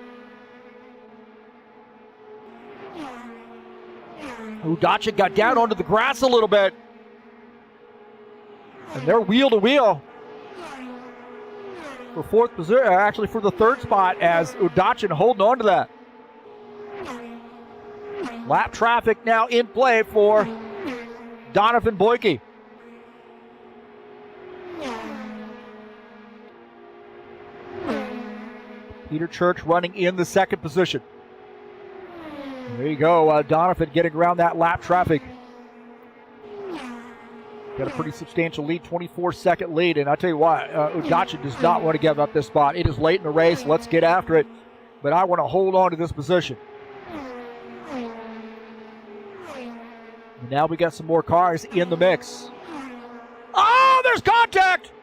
Udachin got down onto the grass a little bit. And they're wheel to wheel. for fourth position, actually for the third spot, as Udachin holding on to that. Lap traffic now in play for Donovan Boyke. Peter Church running in the second position. There you go, Donovan getting around that lap traffic. Got a pretty substantial lead, 24-second lead, and I tell you what, Udachin does not want to give up this spot. It is late in the race. Let's get after it, but I want to hold on to this position. And now we got some more cars in the mix. Oh, there's contact!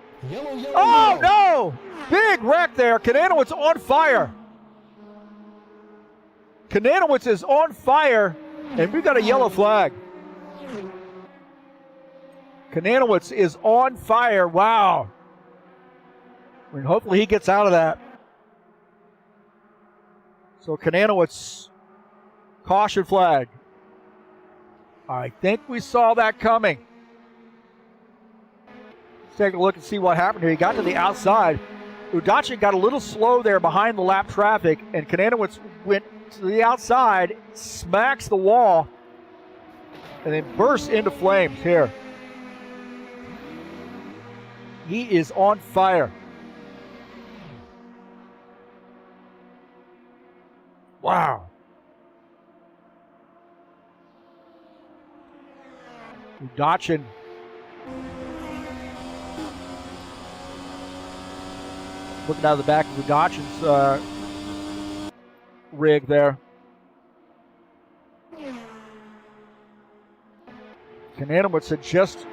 Oh, no! Big wreck there. Kananowitz on fire. Kananowitz is on fire, and we've got a yellow flag. Kananowitz is on fire. Wow. And hopefully he gets out of that. So Kananowitz, caution flag. I think we saw that coming. Let's take a look and see what happened here. He got to the outside. Udachin got a little slow there behind the lap traffic, and Kananowitz went to the outside, smacks the wall, and then bursts into flames here. He is on fire. Wow. Udachin looking out of the back of Udachin's rig there. Kananowitz had just,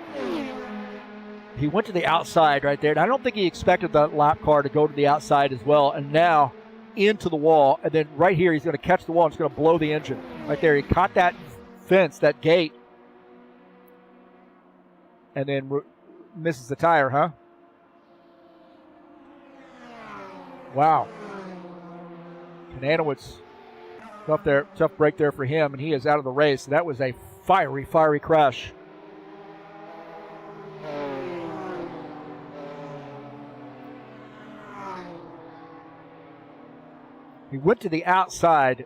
he went to the outside right there, and I don't think he expected that lap car to go to the outside as well, and now into the wall, and then right here he's going to catch the wall and it's going to blow the engine. Right there, he caught that fence, that gate, and then misses the tire, huh? Wow. Kananowitz, tough break there for him, and he is out of the race. That was a fiery crash. He went to the outside.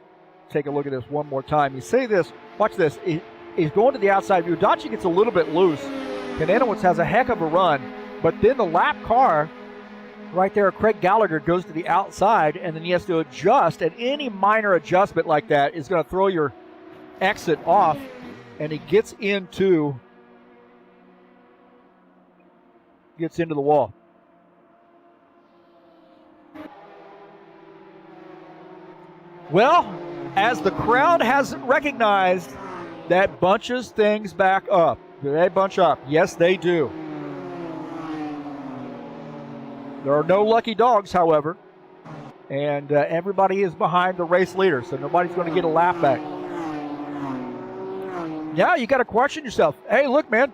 Take a look at this one more time. You see this, watch this. He's going to the outside. Udachin gets a little bit loose. Kananowitz has a heck of a run, but then the lap car right there, Craig Gallagher, goes to the outside, and then he has to adjust, and any minor adjustment like that is going to throw your exit off, and he gets into the wall. Well, as the crowd has recognized, that bunches things back up. Do they bunch up? Yes, they do. There are no lucky dogs, however, and everybody is behind the race leader, so nobody's going to get a lap back. Now you got to question yourself. Hey, look, man,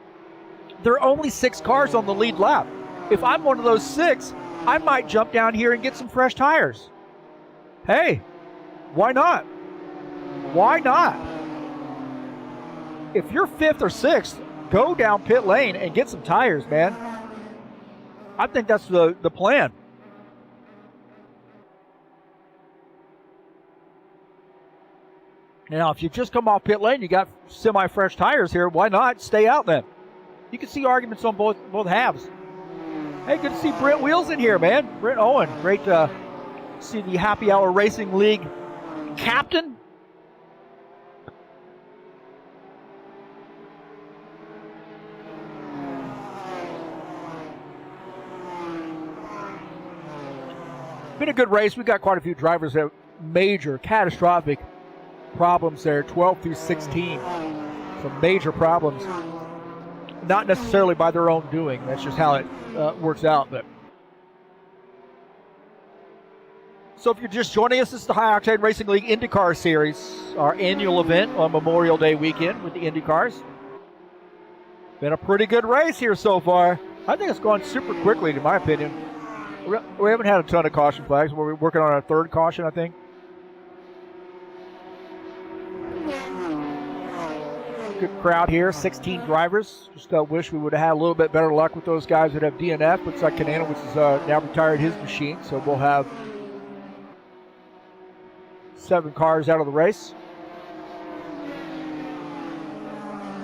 there are only 6 cars on the lead lap. If I'm one of those 6, I might jump down here and get some fresh tires. Hey, why not? Why not? If you're 5th or 6th, go down pit lane and get some tires, man. I think that's the plan. Now, if you just come off pit lane, you got semi-fresh tires here, why not stay out then? You can see arguments on both halves. Hey, good to see Brent Wheels in here, man. Brent Owen, great to see the Happy Hour Racing League captain. Been a good race. We've got quite a few drivers that have major, catastrophic problems there, 12 through 16. Some major problems. Not necessarily by their own doing. That's just how it works out. But so if you're just joining us, this is the High Octane Racing League IndyCar Series, our annual event on Memorial Day weekend with the IndyCars. Been a pretty good race here so far. I think it's gone super quickly, in my opinion. We haven't had a ton of caution flags. We're working on our 3rd caution, I think. good crowd here, 16 drivers. Just wish we would have had a little bit better luck with those guys that have DNF. Looks like Kananowicz has now retired his machine, so we'll have 7 cars out of the race.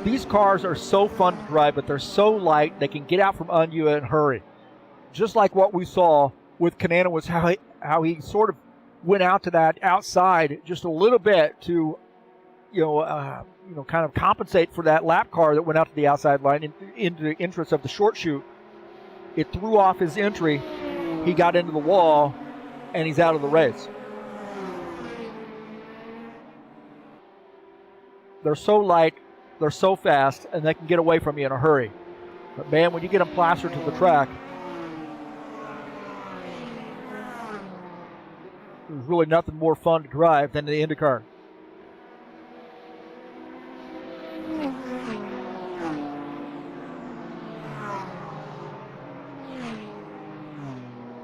These cars are so fun to drive, but they're so light, they can get out from under you and hurry. Just like what we saw with Kananowicz, how he sort of went out to that outside just a little bit to, kind of compensate for that lap car that went out to the outside line into the entrance of the short chute. It threw off his entry. He got into the wall, and he's out of the race. They're so light, they're so fast, and they can get away from you in a hurry. But man, when you get them plastered to the track, there's really nothing more fun to drive than the IndyCar.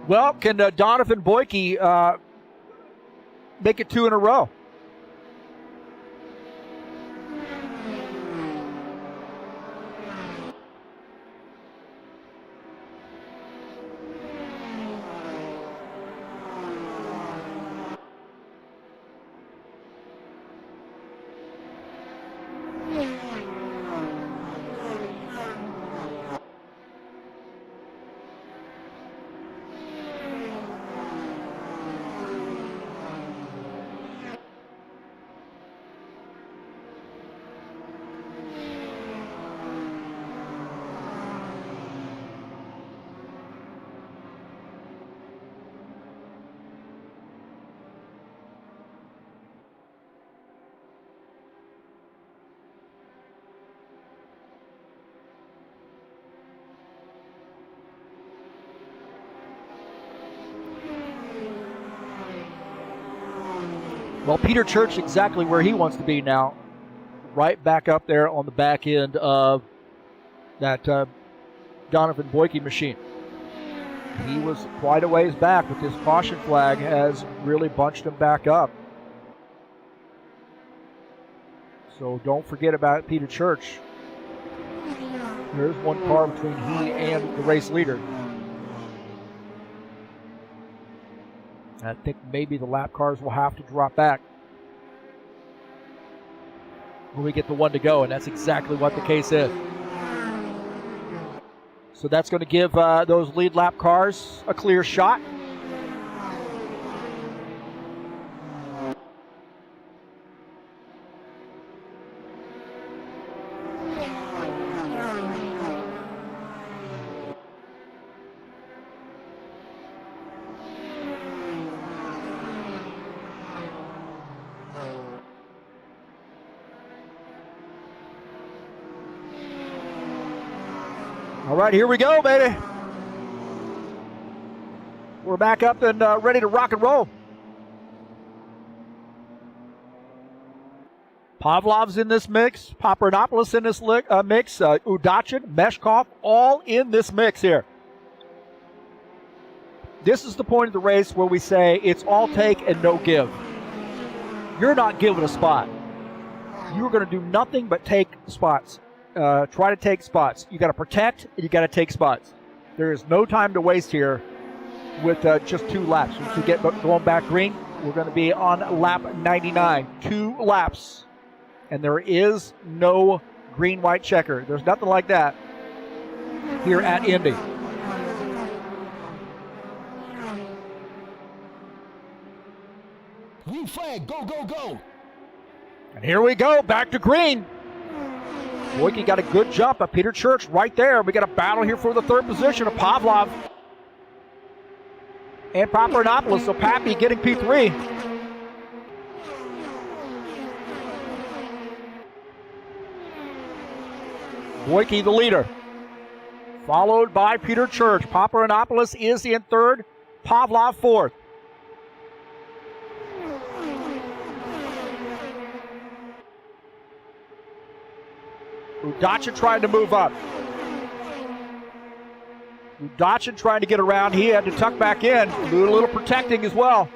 Well, can Donovan Boyke make it 2 in a row? Well, Peter Church exactly where he wants to be now. Right back up there on the back end of that Donovan Boyke machine. He was quite a ways back, but this caution flag has really bunched him back up. So don't forget about Peter Church. There's one car between he and the race leader. I think maybe the lap cars will have to drop back when we get the 1 to go, and that's exactly what the case is. So that's going to give those lead lap cars a clear shot. All right, here we go, baby. We're back up and ready to rock and roll. Pavlov's in this mix. Papadopoulos in this mix. Udachin, Meshkov, all in this mix here. This is the point of the race where we say it's all take and no give. You're not giving a spot. You're going to do nothing but take spots. Try to take spots. You got to protect and you got to take spots. There is no time to waste here with just 2 laps. Once we get going back green, we're going to be on lap 99. 2 laps. And there is no green-white checker. There's nothing like that here at Indy. Green flag, go, go, go. And here we go, back to green. Boyke got a good jump of Peter Church right there. We got a battle here for the 3rd position of Pavlov and Papadopoulos. So Pappy getting P3. Boyke the leader, followed by Peter Church. Papadopoulos is in 3rd, Pavlov 4th. Udachin trying to move up. Udachin trying to get around. He had to tuck back in. Do a little protecting as well.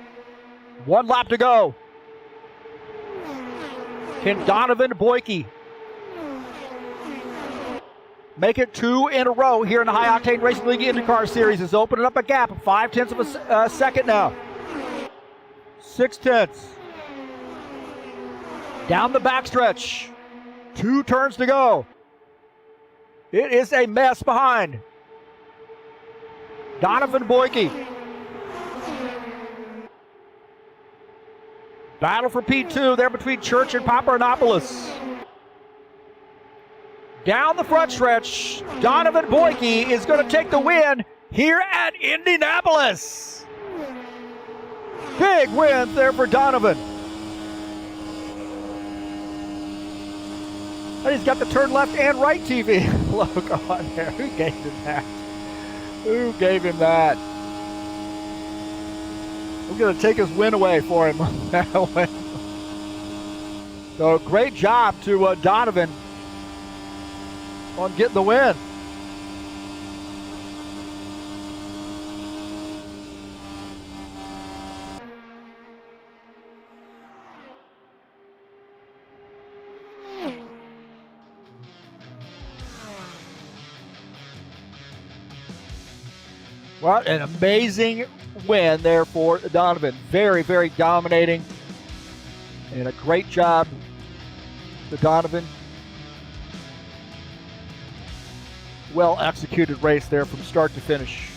1 lap to go. Can Donovan Boyke make it 2 in a row here in the High Octane Racing League IndyCar Series. Is opening up a gap of 0.5 of a second now. 0.6. Down the backstretch. 2 turns to go. It is a mess behind. Donovan Boyke. Battle for P2 there between Church and Paparanopoulos. Down the front stretch, Donovan Boyke is going to take the win here at Indianapolis. Big win there for Donovan. And he's got the Turn Left and Right TV logo on there. Who gave him that? Who gave him that? We're going to take his win away for him. So great job to Donovan on getting the win. What an amazing win there for Donovan. Very, very dominating. And a great job to Donovan. Well executed race there from start to finish.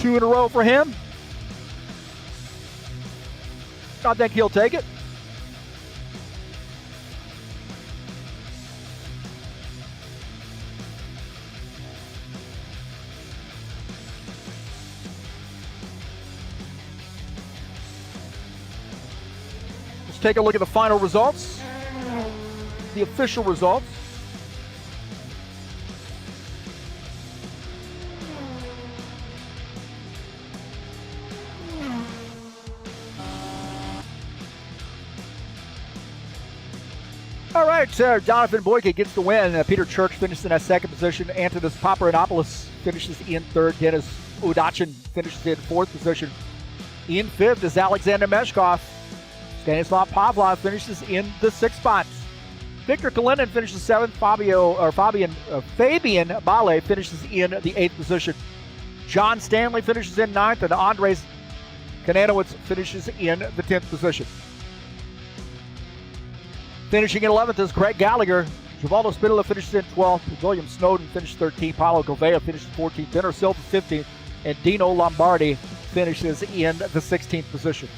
Two in a row for him. I think he'll take it. Let's take a look at the final results. The official results. All right, Donovan Boyke gets the win. Peter Church finishes in that second position. Antonis Paparanopoulos finishes in third. Dennis Udachin finishes in fourth position. In fifth is Alexander Meshkov. Stanislav Pavlov finishes in the sixth spot. Victor Kalinin finishes seventh. Fabian Bale finishes in the eighth position. John Stanley finishes in ninth, and Andres Kananowicz finishes in the 10th position. Finishing in 11th is Craig Gallagher. Givaldo Spinola finishes in 12th. William Snowden finishes 13th. Paulo Gouveia finishes 14th. Benner Silva 15th. And Dino Lombardi finishes in the 16th position.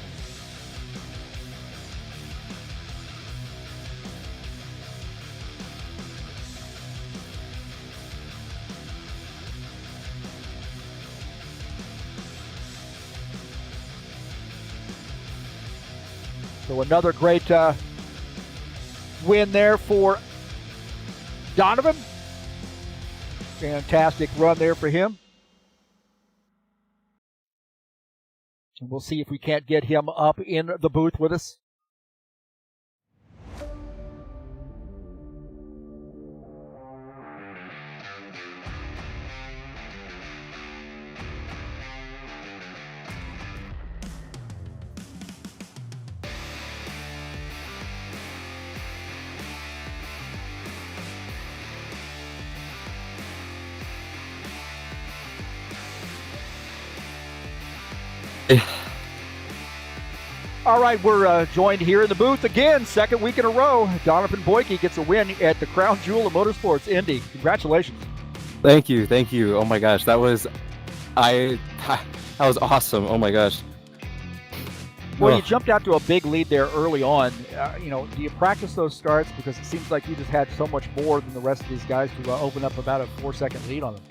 So another great win there for Donovan. Fantastic run there for him. And we'll see if we can't get him up in the booth with us. All right, we're joined here in the booth again, second week in a row. Donovan Boyke gets a win at the Crown Jewel of Motorsports, Indy. Congratulations. Thank you. Oh my gosh, that was awesome. Oh my gosh. Well, you jumped out to a big lead there early on. Do you practice those starts? Because it seems like you just had so much more than the rest of these guys to open up about a 4-second lead on them.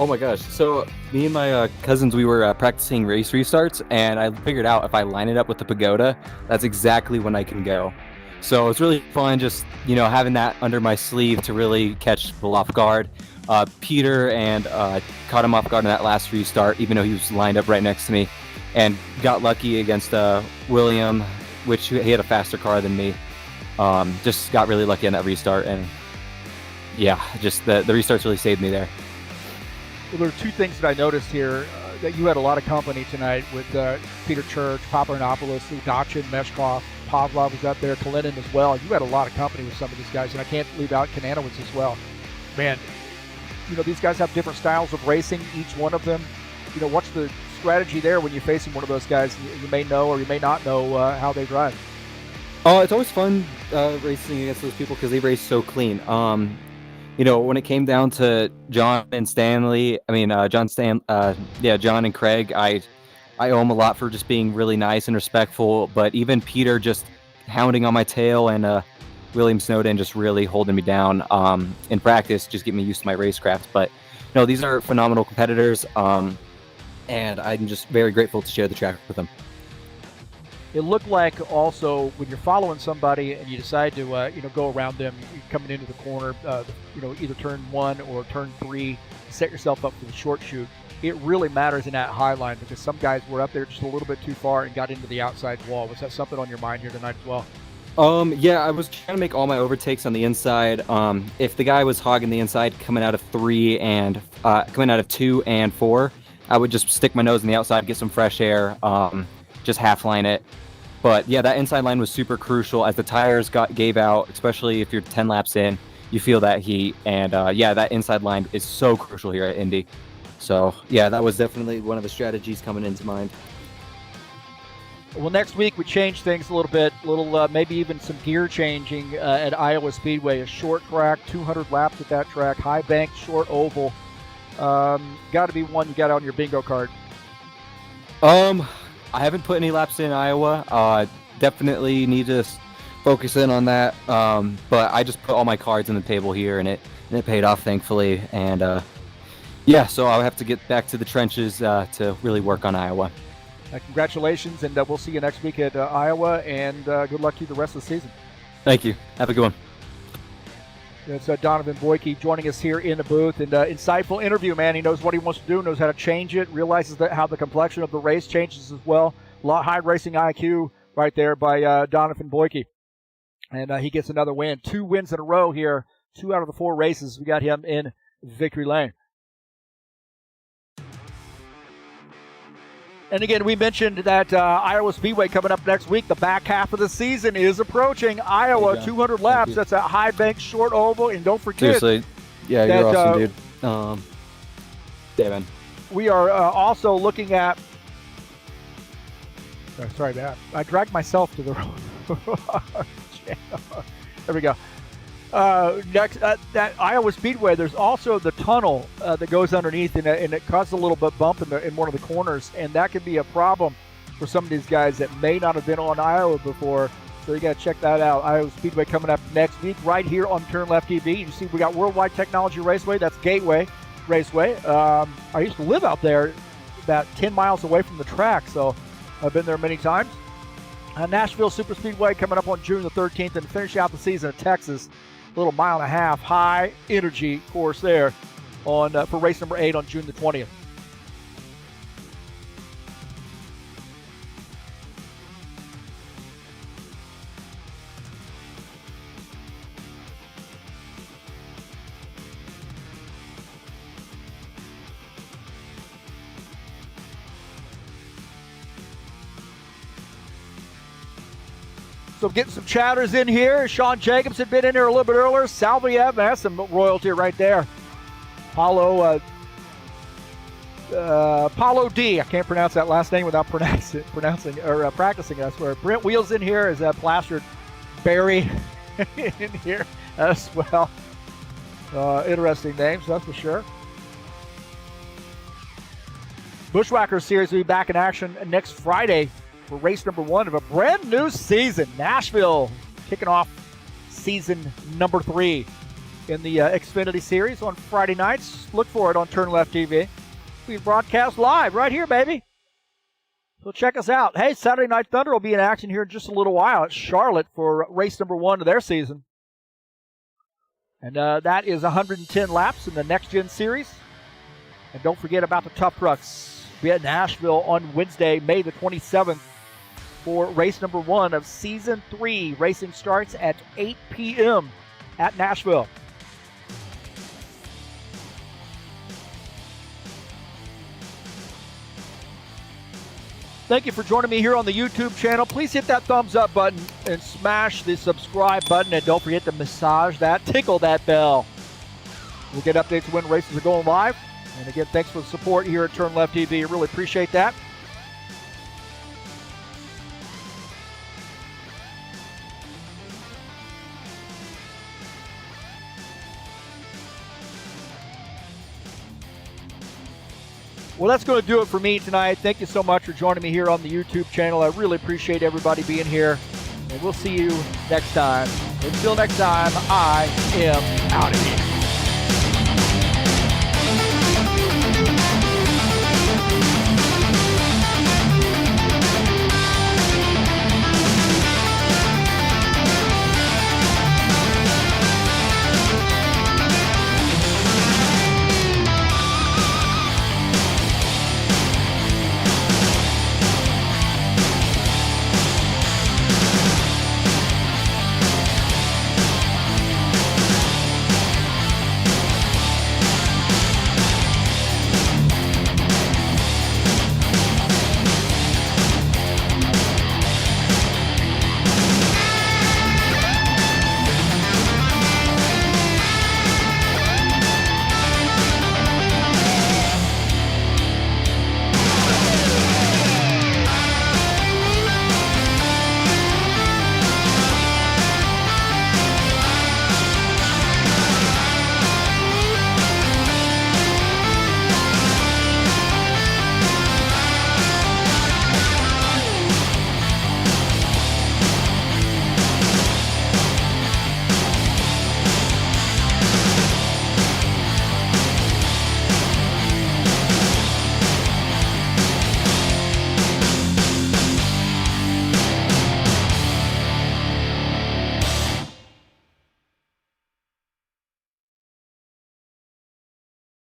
Oh my gosh. So me and my cousins, we were practicing race restarts, and I figured out if I line it up with the pagoda, that's exactly when I can go. So it's really fun just, having that under my sleeve to really catch people off guard. Peter and caught him off guard in that last restart, even though he was lined up right next to me, and got lucky against William, which he had a faster car than me. Just got really lucky on that restart, and yeah, just the restarts really saved me there. Well, there are two things that I noticed here. That you had a lot of company tonight with Peter Church, Papadopoulos, Udachin, Meshkov, Pavlov was up there, Kalinin as well. You had a lot of company with some of these guys, and I can't leave out Kananowicz as well. Man, these guys have different styles of racing, each one of them. What's the strategy there when you're facing one of those guys? You may know or you may not know how they drive. Oh, it's always fun racing against those people because they race so clean. When it came down to John and Stanley, John and Craig, I owe them a lot for just being really nice and respectful. But even Peter just hounding on my tail and William Snowden just really holding me down in practice, just getting me used to my racecraft. But these are phenomenal competitors, and I'm just very grateful to share the track with them. It looked like also when you're following somebody and you decide to go around them, you're coming into the corner, either turn 1 or turn 3, set yourself up for the short shoot. It really matters in that high line because some guys were up there just a little bit too far and got into the outside wall. Was that something on your mind here tonight as well? Yeah, I was trying to make all my overtakes on the inside. If the guy was hogging the inside coming out of 2 and 4, I would just stick my nose in the outside, get some fresh air, just half line it. But yeah, that inside line was super crucial as the tires gave out, especially if you're 10 laps in, you feel that heat. And that inside line is so crucial here at Indy. So yeah, that was definitely one of the strategies coming into mind. Well, next week we change things a little bit, maybe even some gear changing at Iowa Speedway. A short track, 200 laps at that track, high bank, short oval. Got to be one you got on your bingo card. I haven't put any laps in Iowa. Definitely need to focus in on that. But I just put all my cards on the table here, and it paid off, thankfully. And so I'll have to get back to the trenches to really work on Iowa. Congratulations, and we'll see you next week at Iowa, and good luck to you the rest of the season. Thank you. Have a good one. It's Donovan Boyke joining us here in the booth, and insightful interview, man. He knows what he wants to do, knows how to change it, realizes how the complexion of the race changes as well. A lot high racing IQ right there by Donovan Boyke, and he gets another win. 2 wins in a row here, 2 out of the 4 races. We got him in victory lane. And again, we mentioned that Iowa Speedway coming up next week. The back half of the season is approaching. Iowa, 200 laps. That's a high bank, short oval. And don't forget. Seriously. Yeah, you're awesome, dude. David. We are also looking at. Sorry, man. I dragged myself to the channel. There we go. Next, that Iowa Speedway, there's also the tunnel that goes underneath, and it causes a little bit bump in one of the corners, and that can be a problem for some of these guys that may not have been on Iowa before. So you got to check that out. Iowa Speedway coming up next week right here on TurnLeftTV. You see, we got Worldwide Technology Raceway. That's Gateway Raceway. I used to live out there, about 10 miles away from the track, so I've been there many times. Nashville Super Speedway coming up on June the 13th, and finish out the season at Texas. Little 1.5 mile high energy course there on for race number 8 on June the 20th. So getting some chatters in here. Sean Jacobs had been in here a little bit earlier. Salviev, that's some royalty right there. Paulo D. I can't pronounce that last name without practicing. I swear. Brent Wheels in here is plastered. Barry in here as well. Interesting names, that's for sure. Bushwhacker Series will be back in action next Friday for race number 1 of a brand new season. Nashville kicking off season number 3 in the Xfinity Series on Friday nights. Look for it on TurnLeftTV. We broadcast live right here, baby. So check us out. Hey, Saturday Night Thunder will be in action here in just a little while at Charlotte for race number 1 of their season. And that is 110 laps in the Next Gen Series. And don't forget about the Tough Trucks. We'll be at Nashville on Wednesday, May the 27th. For race number 1 of season 3. Racing starts at 8 p.m. at Nashville. Thank you for joining me here on the YouTube channel. Please hit that thumbs up button and smash the subscribe button. And don't forget to massage that, tickle that bell. We'll get updates when races are going live. And again, thanks for the support here at TurnLeftTV. I really appreciate that. Well, that's going to do it for me tonight. Thank you so much for joining me here on the YouTube channel. I really appreciate everybody being here. And we'll see you next time. Until next time, I am out of here.